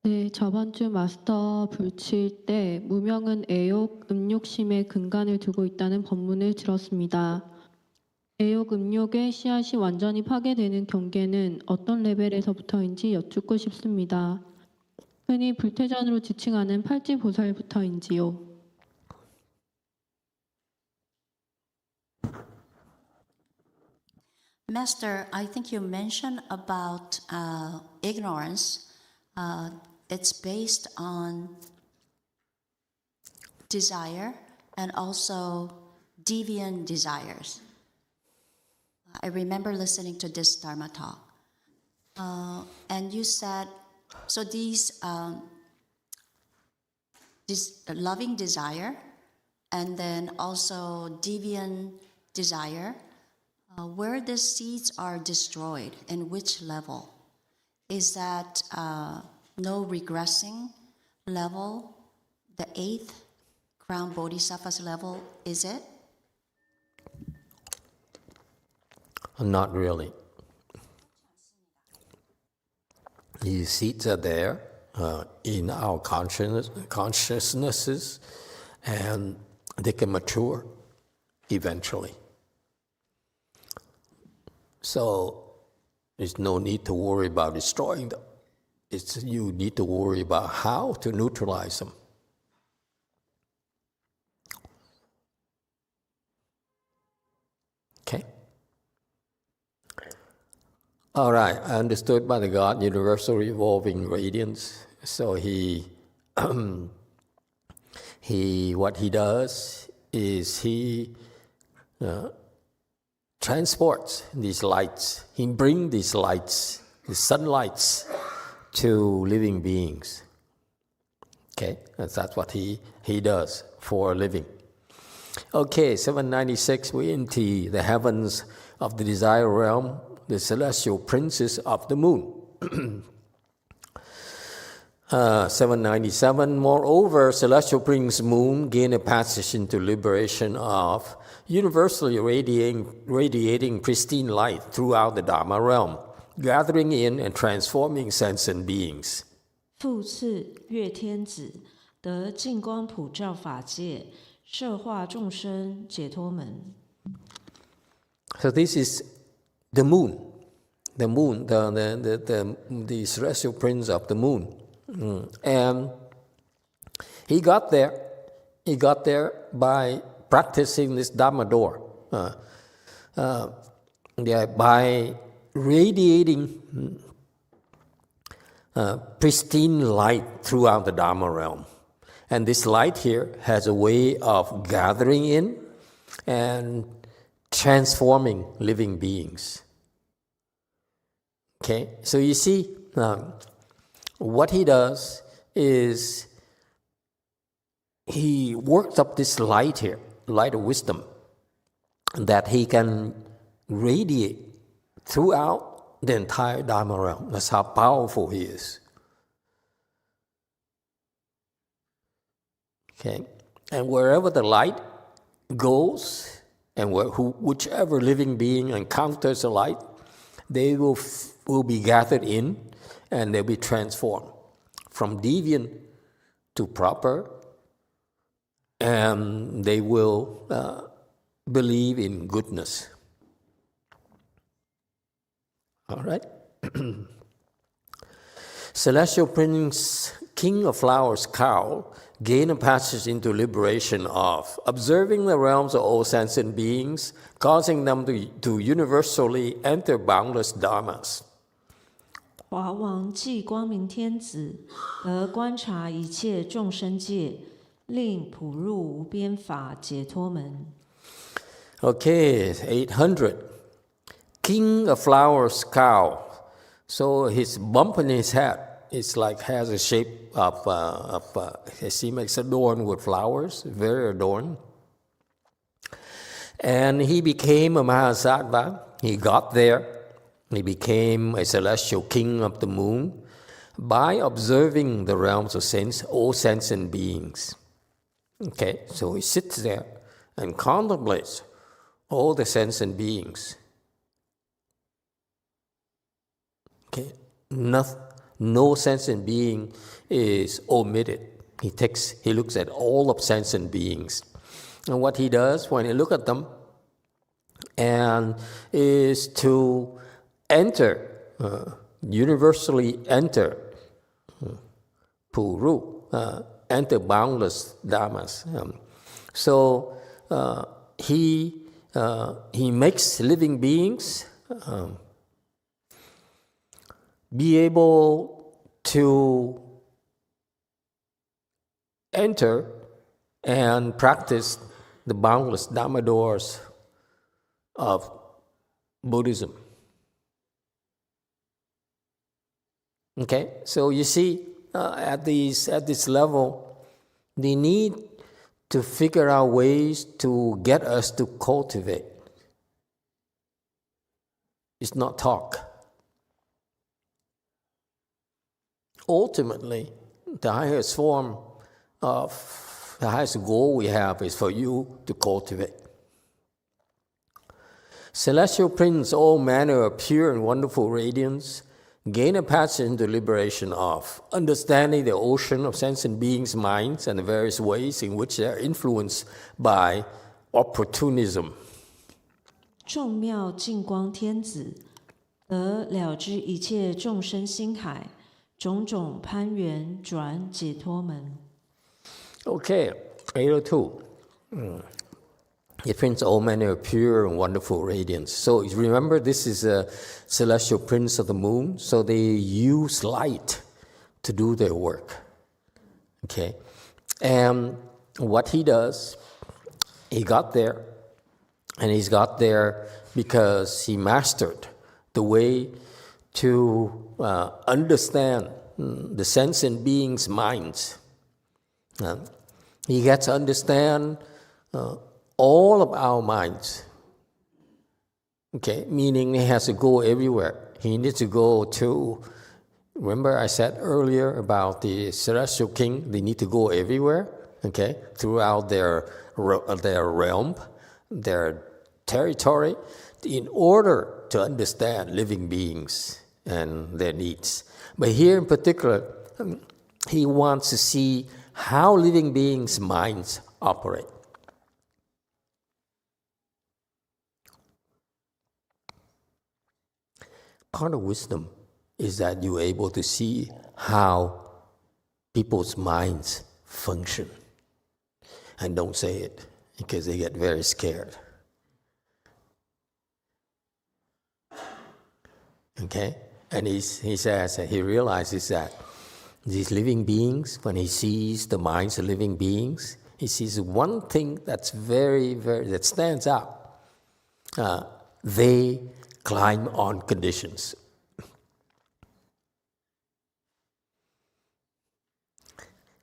네, 저번 주 마스터 불칠 때 무명은 애욕, 음욕심에 근간을 두고 있다는 법문을 들었습니다. 애욕, 음욕의 씨앗이 완전히 파괴되는 경계는 어떤 레벨에서부터인지 여쭙고 싶습니다. 흔히 불태전으로 지칭하는 팔찌보살부터인지요. Master, I think you mentioned about ignorance. It's based on desire and also deviant desires. I remember listening to this Dharma talk. And you said, so this loving desire and then also deviant desire, where the seeds are destroyed, in which level? Is that no regressing level, the 8th ground bodhisattva's level, is it? Not really. These seeds are there in our consciousnesses, and they can mature eventually. So there's no need to worry about destroying them. You need to worry about how to neutralize them. Okay? All right, understood by the God, universal revolving radiance. So what he does is he transports these lights. He brings these lights, the sunlights, to living beings. Okay, that's what he does for a living. Okay, 796, we're into the heavens of the desire realm, the celestial princes of the moon. 797, moreover, celestial prince moon gain a passage into liberation of universally radiating pristine light throughout the Dharma realm, gathering in and transforming sentient beings. 复次，月天子得净光普照法界，摄化众生解脱门。 So this is the moon, the celestial prince of the moon. And he got there by practicing this Dhamma door, by radiating pristine light throughout the Dharma realm. And this light here has a way of gathering in and transforming living beings. Okay, so you see, what he does is he works up this light here, light of wisdom, that he can radiate throughout the entire Dharma realm. That's how powerful he is. Okay, and wherever the light goes, and whichever living being encounters the light, they will be gathered in, and they'll be transformed from deviant to proper, and they will believe in goodness. All right? Celestial Prince, King of Flowers, cow, gain a passage into liberation of observing the realms of all sentient beings, causing them to universally enter boundless dharmas. 华王即光明天子，得观察一切众生界，令普入无边法解脱门。 Okay, 800. King of Flowers, cow. So his bump in his hat is like has a shape of he makes adorned with flowers, very adorned. And he became a Mahasattva. He got there. He became a celestial king of the moon by observing the realms of all sentient beings. Okay, so he sits there and contemplates all the sentient beings. Okay, no sentient being is omitted. He looks at all of sentient beings. And what he does when he looks at them and is to universally enter Puru, enter boundless dharmas. So he makes living beings be able to enter and practice the boundless Dharma doors of Buddhism. Okay, so you see, at this level, they need to figure out ways to get us to cultivate. It's not talk. Ultimately, the highest form of the highest goal we have is for you to cultivate. Celestial Prince, all manner of pure and wonderful radiance, gain a passage into liberation of understanding the ocean of sentient beings' minds and the various ways in which they are influenced by opportunism. 众妙净光天子，得了知一切众生心海，种种攀缘转解脱门。 Okay, 802. It prints all manner of pure and wonderful radiance. So remember, this is a celestial prince of the moon, so they use light to do their work. Okay, and what he does, he got there, and he's got there because he mastered the way to understand the sentient beings' minds. He gets to understand all of our minds. Okay, meaning he has to go everywhere. He needs to go to, remember I said earlier about the celestial king, they need to go everywhere, okay, throughout their realm, their territory, in order to understand living beings and their needs. But here in particular, he wants to see how living beings' minds operate. Part of wisdom is that you're able to see how people's minds function. And don't say it, because they get very scared. Okay? And he says, he realizes that these living beings, when he sees the minds of living beings, he sees one thing that's that stands out. They climb on conditions.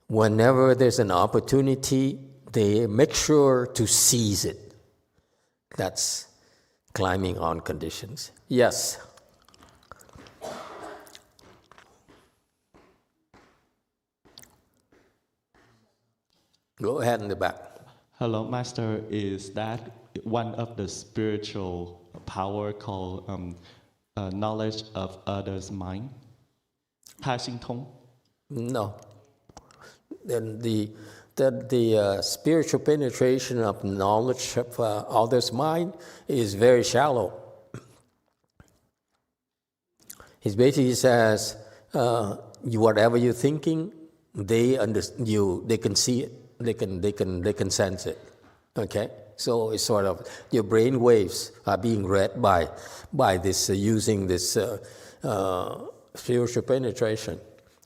Whenever there's an opportunity, they make sure to seize it. That's climbing on conditions. Yes? Go ahead in the back. Hello, Master. Is that one of the spiritual power called knowledge of others' mind? 他心通? No. Then the spiritual penetration of knowledge of others' mind is very shallow. He basically says, whatever you're thinking, they can see it. They can sense it. Okay? So it's sort of your brain waves are being read by this using this spiritual penetration.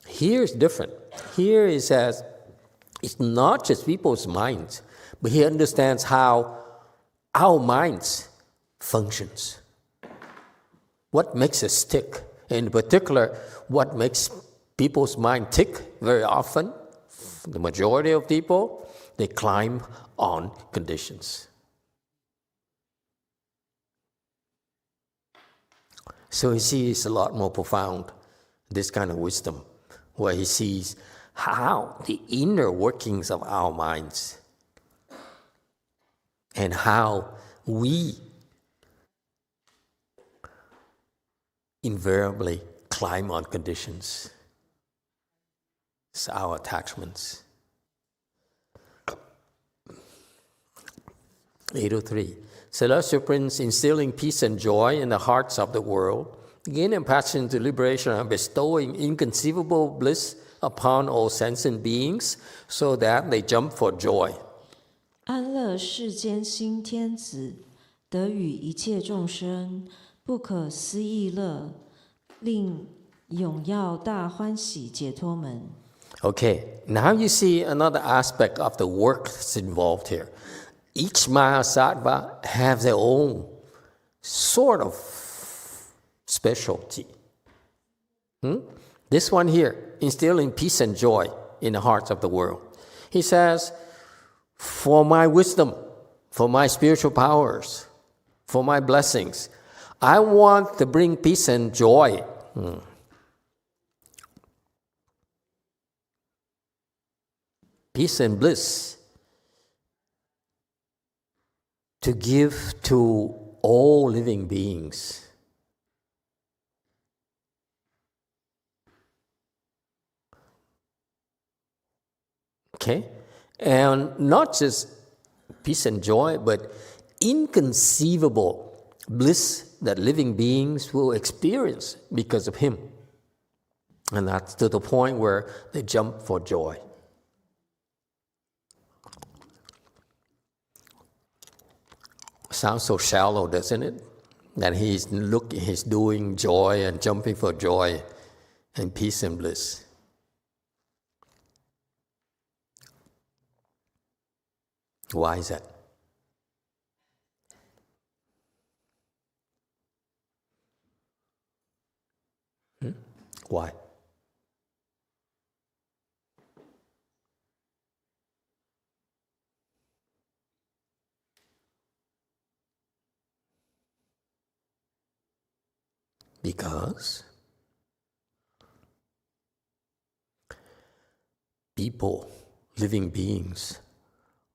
Here is different. Here he says it's not just people's minds, but he understands how our minds functions. What makes us tick? In particular, what makes people's mind tick very often, the majority of people, they climb on conditions. So he sees a lot more profound, this kind of wisdom, where he sees how the inner workings of our minds and how we invariably climb on conditions. It's our attachments. 803. Celestial Prince instilling peace and joy in the hearts of the world, gaining passion to liberation and bestowing inconceivable bliss upon all sentient beings so that they jump for joy. 安乐世间新天子，得与一切众生不可思议乐，令永耀大欢喜解脱门。 Okay, now you see another aspect of the work that's involved here. Each Mahasattva have their own sort of specialty. This one here, instilling peace and joy in the hearts of the world. He says, for my wisdom, for my spiritual powers, for my blessings, I want to bring peace and joy. Peace and bliss to give to all living beings. Okay? And not just peace and joy, but inconceivable bliss that living beings will experience because of him. And that's to the point where they jump for joy. Sounds so shallow, doesn't it? That he's doing joy and jumping for joy and peace and bliss. Why is that? Why? Because people, living beings,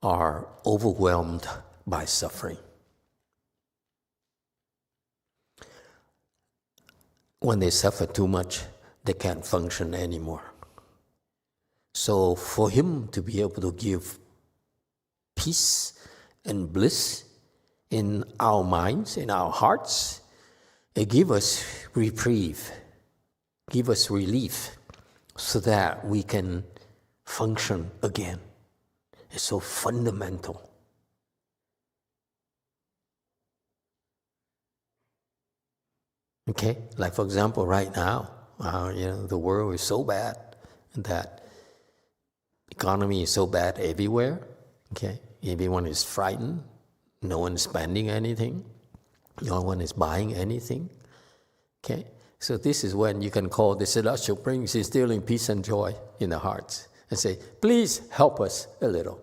are overwhelmed by suffering. When they suffer too much, they can't function anymore. So for him to be able to give peace and bliss in our minds, in our hearts, it gives us reprieve, give us relief, so that we can function again. It's so fundamental. Okay, like for example, right now, the world is so bad that economy is so bad everywhere. Okay, everyone is frightened. No one is spending anything. No one is buying anything. Okay, so this is when you can call the celestial prince instilling peace and joy in the hearts and say, please help us a little.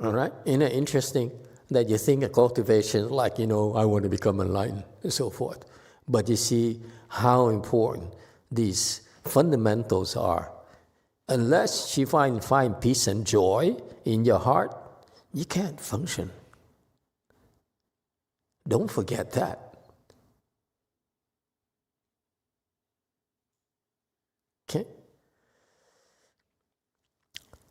All right, interesting that you think of cultivation like, I want to become enlightened and so forth. But you see how important these fundamentals are. Unless you find peace and joy in your heart, you can't function. Don't forget that. Okay?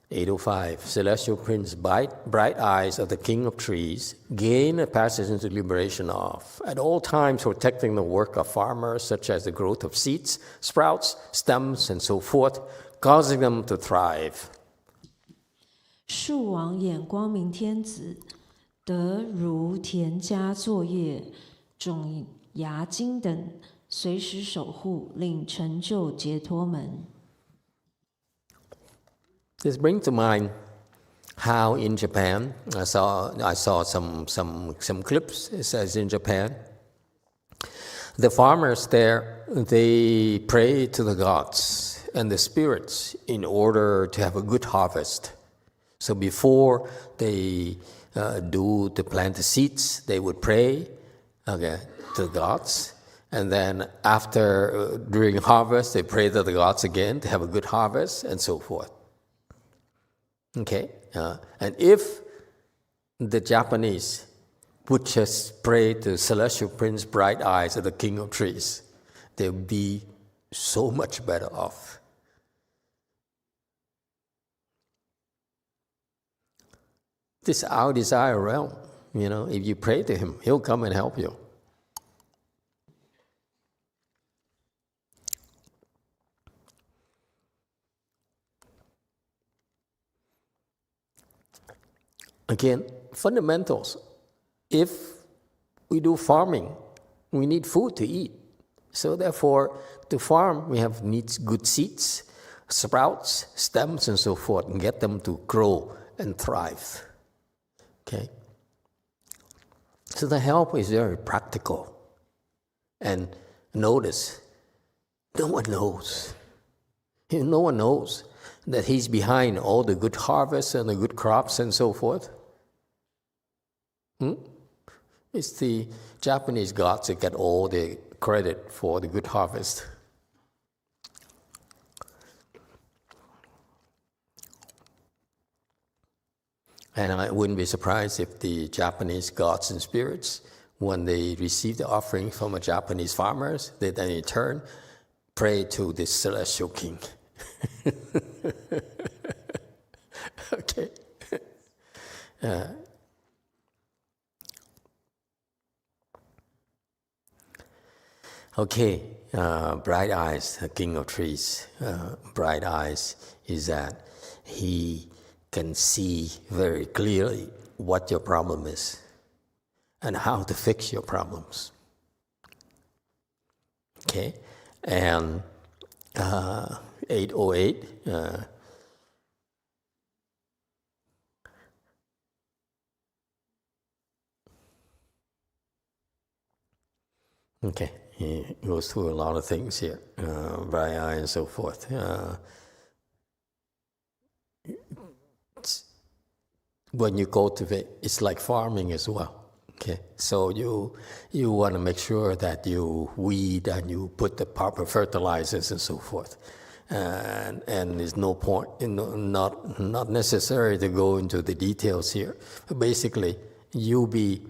805, celestial prince, bright eyes of the king of trees, gain a passage into liberation of, at all times protecting the work of farmers, such as the growth of seeds, sprouts, stems, and so forth, causing them to thrive. 树王眼光明天子，得如田家作业，种芽金等，随时守护，令成就解脱门。This brings to mind how in Japan, I saw some clips. It says in Japan, the farmers there, they pray to the gods and the spirits in order to have a good harvest. So before they plant the seeds, they would pray to the gods. And then after, during harvest, they pray to the gods again to have a good harvest and so forth. Okay, and if the Japanese would just pray to celestial prince, bright eyes of the king of trees, they would be so much better off. This is our desire realm. If you pray to him, he'll come and help you. Again, fundamentals. If we do farming, we need food to eat. So therefore, to farm, we need good seeds, sprouts, stems, and so forth, and get them to grow and thrive. Okay? So the help is very practical. And notice, no one knows. No one knows that he's behind all the good harvests and the good crops and so forth. It's the Japanese gods that get all the credit for the good harvest. And I wouldn't be surprised if the Japanese gods and spirits, when they receive the offering from a Japanese farmers, they then in turn pray to the celestial king. Okay. Bright eyes, the king of trees. Bright eyes is that he can see very clearly what your problem is and how to fix your problems. Okay, and 808. He goes through a lot of things here, bright eye and so forth. when you cultivate, it's like farming as well. Okay, so you want to make sure that you weed and you put the proper fertilizers and so forth. And there's no point, not necessary to go into the details here. But basically, you be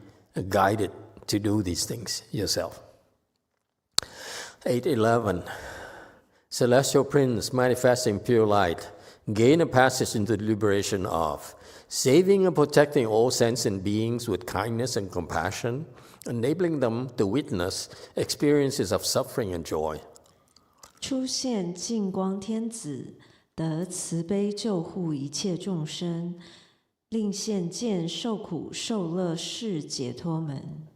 guided to do these things yourself. 8:11. Celestial Prince, manifesting pure light, gain a passage into the liberation of saving and protecting all sentient beings with kindness and compassion, enabling them to witness experiences of suffering and joy. 出现净光天子，得慈悲救护一切众生，令现见受苦受乐是解脱门。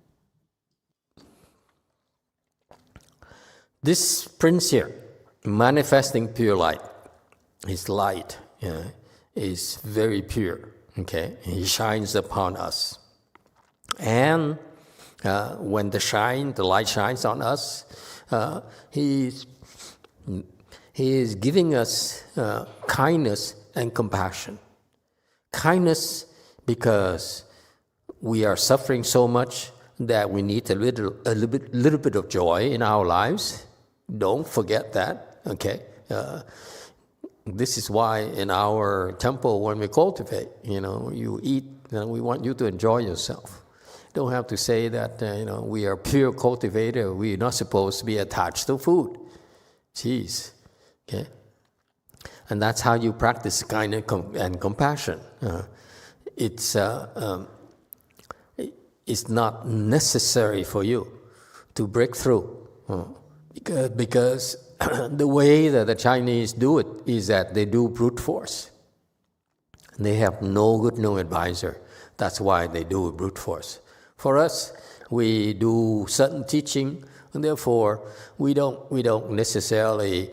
This prince here, manifesting pure light, his light is very pure. Okay, he shines upon us, and when the light shines on us, he is giving us kindness and compassion. Kindness because we are suffering so much that we need a little bit of joy in our lives. Don't forget that. Okay. This is why in our temple, when we cultivate, you eat, we want you to enjoy yourself. Don't have to say that, we are pure cultivator. We're not supposed to be attached to food. Jeez. Okay. And that's how you practice kindness and compassion. It's not necessary for you to break through because the way that the Chinese do it is that they do brute force. They have no advisor. That's why they do brute force. For us, we do certain teaching, and therefore we don't necessarily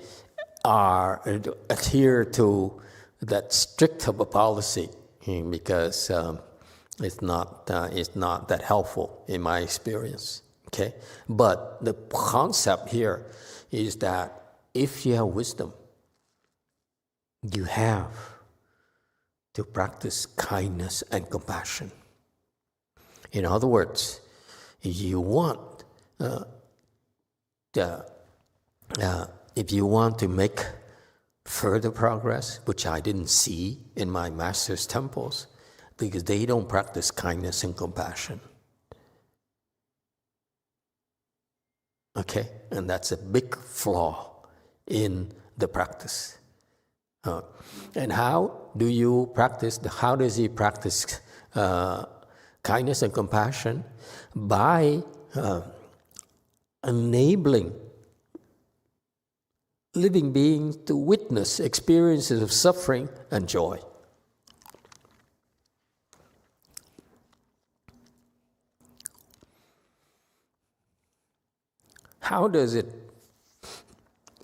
adhere to that strict of a policy because it's not that helpful in my experience. Okay, but the concept here is that if you have wisdom, you have to practice kindness and compassion. In other words, you want if you want to make further progress, which I didn't see in my master's temples, because they don't practice kindness and compassion. Okay, and that's a big flaw in the practice. And how do you practice? How does he practice kindness and compassion? By enabling living beings to witness experiences of suffering and joy. How does it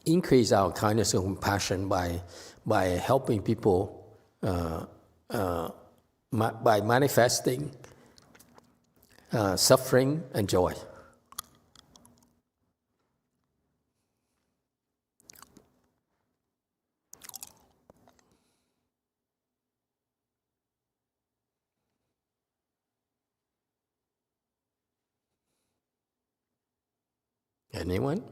increase our kindness and compassion? By helping people, by manifesting suffering and joy. Anyone?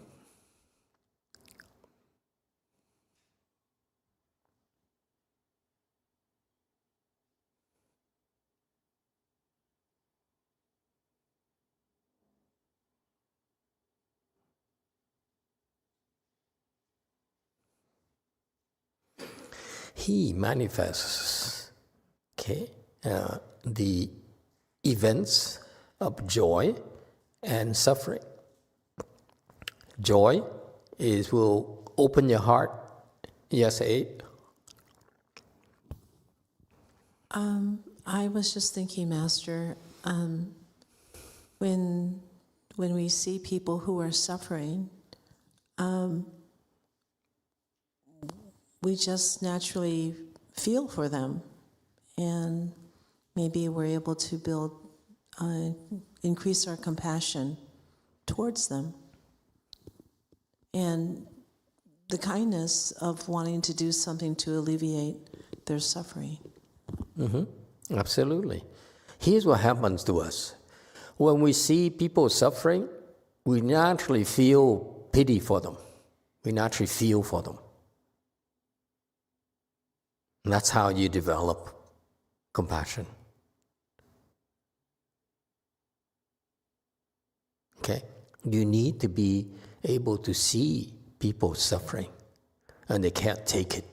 He manifests, the events of joy and suffering. Joy will open your heart. Yes, Abe? I was just thinking, Master, when we see people who are suffering, we just naturally feel for them, and maybe we're able to increase our compassion towards them. And the kindness of wanting to do something to alleviate their suffering. Mm-hmm. Absolutely. Here's what happens to us. When we see people suffering, we naturally feel pity for them. We naturally feel for them. And that's how you develop compassion. Okay? You need to be able to see people suffering, and they can't take it.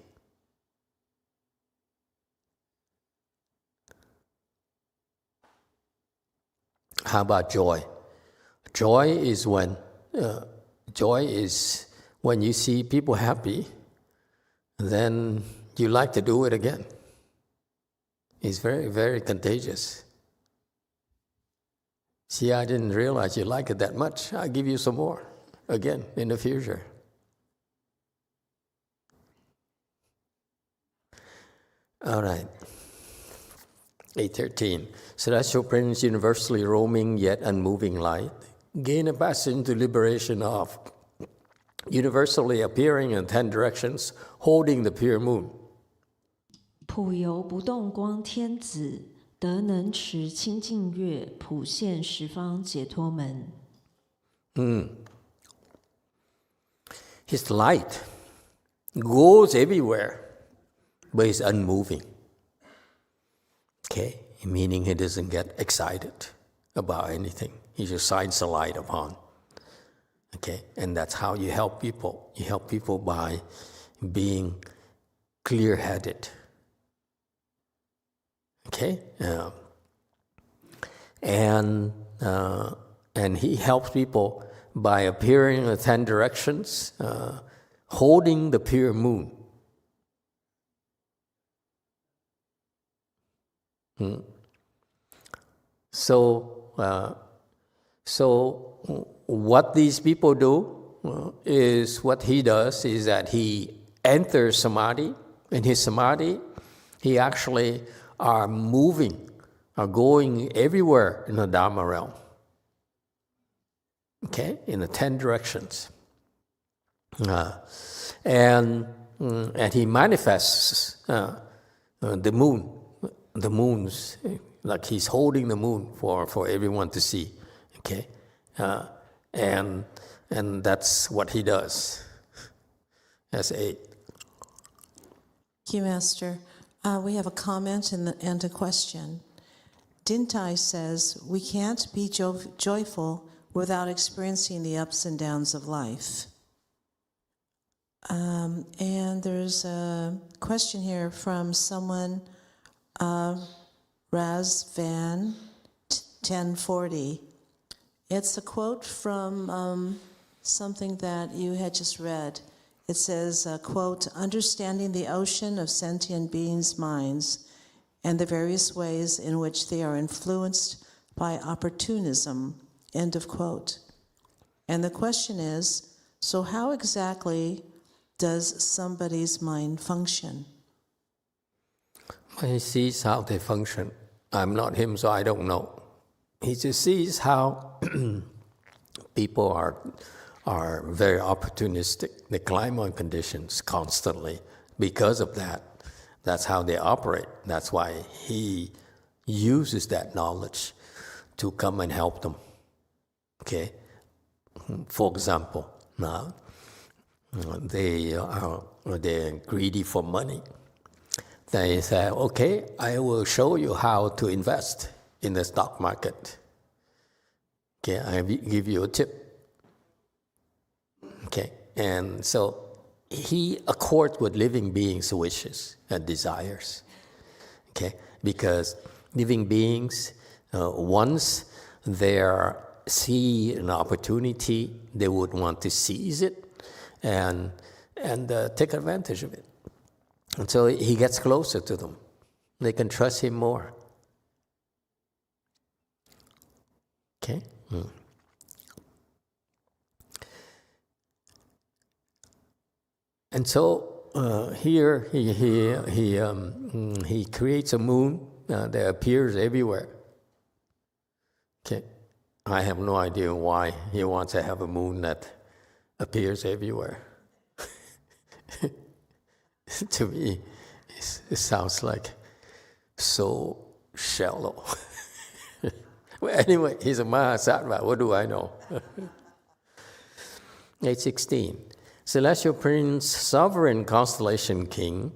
How about joy? Joy is when you see people happy, then you like to do it again. It's very, very contagious. See, I didn't realize you like it that much. I'll give you some more again in the future. All right. 8:13. Celestial Prince, universally roaming yet unmoving light, gain a passage into liberation of, universally appearing in 10 directions, holding the pure moon. 普游不动光天子，得能持清净月，普现十方解脱门。His light goes everywhere, but he's unmoving. Okay, meaning he doesn't get excited about anything. He just shines the light upon. Okay, and that's how you help people. You help people by being clear-headed. Okay, and he helps people by appearing in the 10 directions, holding the pure moon. So what these people do is what he does is that he enters samadhi. In his samadhi, he actually are moving, are going everywhere in the Dharma realm. Okay, in the 10 directions. And he manifests the moon. The moons, like he's holding the moon for everyone to see, okay? And that's what he does. That's 8. Thank you, Master. We have a comment and a question. Dintai says, we can't be joyful without experiencing the ups and downs of life. And there's a question here from someone, Razvan 1040. It's a quote from something that you had just read. It says, quote, understanding the ocean of sentient beings' minds and the various ways in which they are influenced by opportunism, end of quote. And the question is, so how exactly does somebody's mind function? He sees how they function. I'm not him, so I don't know. He just sees how people are very opportunistic. They climb on conditions constantly. Because of that, that's how they operate. That's why he uses that knowledge to come and help them. Okay? For example, they're greedy for money. They say, okay, I will show you how to invest in the stock market. Okay, I give you a tip. Okay, and so he accords with living beings' wishes and desires. Okay, because living beings, once they see an opportunity, they would want to seize it and take advantage of it. And so he gets closer to them. They can trust him more. Okay? And so here he creates a moon that appears everywhere. Okay? I have no idea why he wants to have a moon that appears everywhere. To me, it sounds like so shallow. Well, anyway, he's a Mahasattva. What do I know? 8:16. Celestial Prince, Sovereign Constellation King,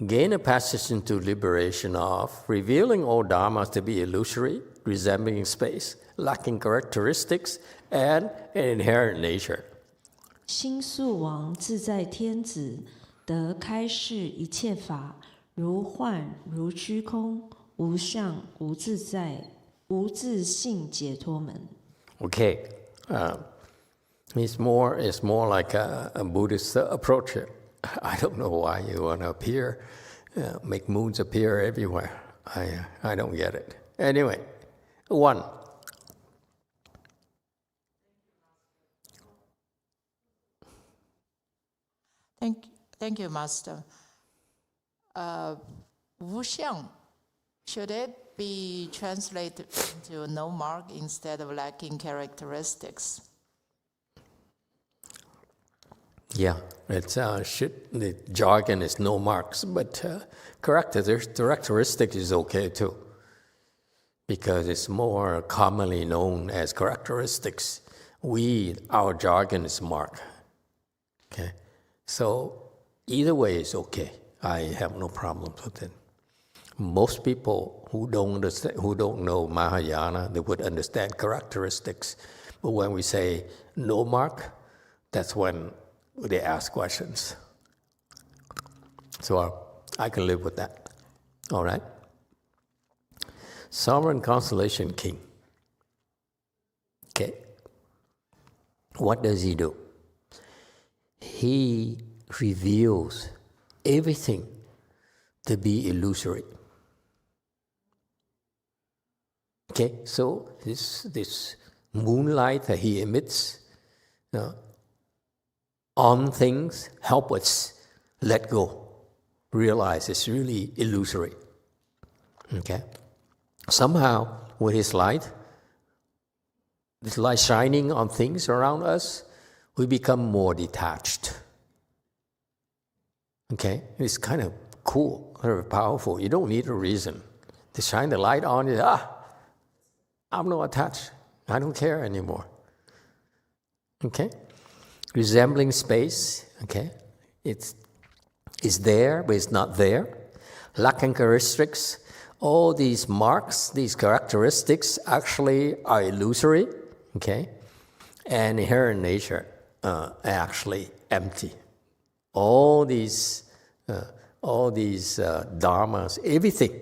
gain a passage into liberation of, revealing all dharmas to be illusory, resembling space, lacking characteristics, and an inherent nature. 星宿王自在天子，得开示一切法，如幻如虚空，无相无自在，无自性解脱门。 Okay, it's more like a Buddhist approach. I don't know why you want to appear, make moons appear everywhere. I don't get it. Anyway, 1. Thank you, Master. Wu Xiang, should it be translated into no mark instead of lacking characteristics? Yeah, the jargon is no marks, but characteristic is okay too, because it's more commonly known as characteristics. Our jargon is mark. Okay, so either way is okay. I have no problems with it. Most people who don't know Mahayana, they would understand characteristics, but when we say no mark, that's when they ask questions. So I can live with that. All right? Sovereign Constellation King. Okay. What does he do? He reveals everything to be illusory. Okay, so this moonlight that he emits on things help us let go, realize it's really illusory. Okay, somehow with his light, this light shining on things around us, we become more detached. Okay, it's kind of cool, very powerful. You don't need a reason to shine the light on you. I'm not attached. I don't care anymore. Okay, resembling space. Okay, it's there, but it's not there. Lacking characteristics. All these marks, these characteristics, actually are illusory. Okay, and inherent nature are actually empty. All these dharmas, everything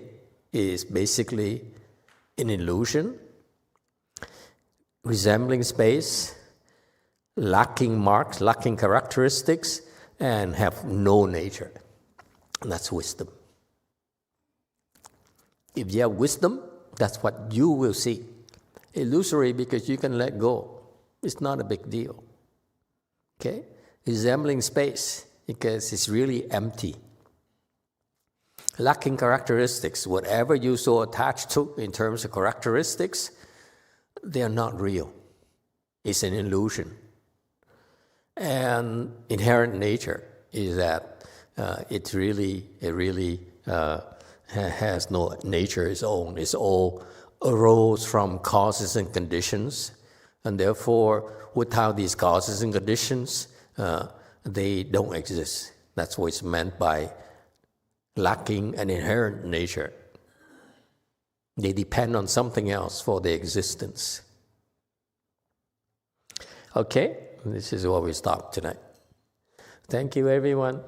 is basically an illusion, resembling space, lacking marks, lacking characteristics, and have no nature. And that's wisdom. If you have wisdom, that's what you will see. Illusory because you can let go. It's not a big deal. Okay? Resembling space because it's really empty. Lacking characteristics, whatever you so attached to in terms of characteristics, they are not real. It's an illusion. And inherent nature is that it really has no nature of its own. It's all arose from causes and conditions, and therefore, without these causes and conditions, they don't exist. That's what's meant by lacking an inherent nature. They depend on something else for their existence. Okay, this is where we stop tonight. Thank you, everyone.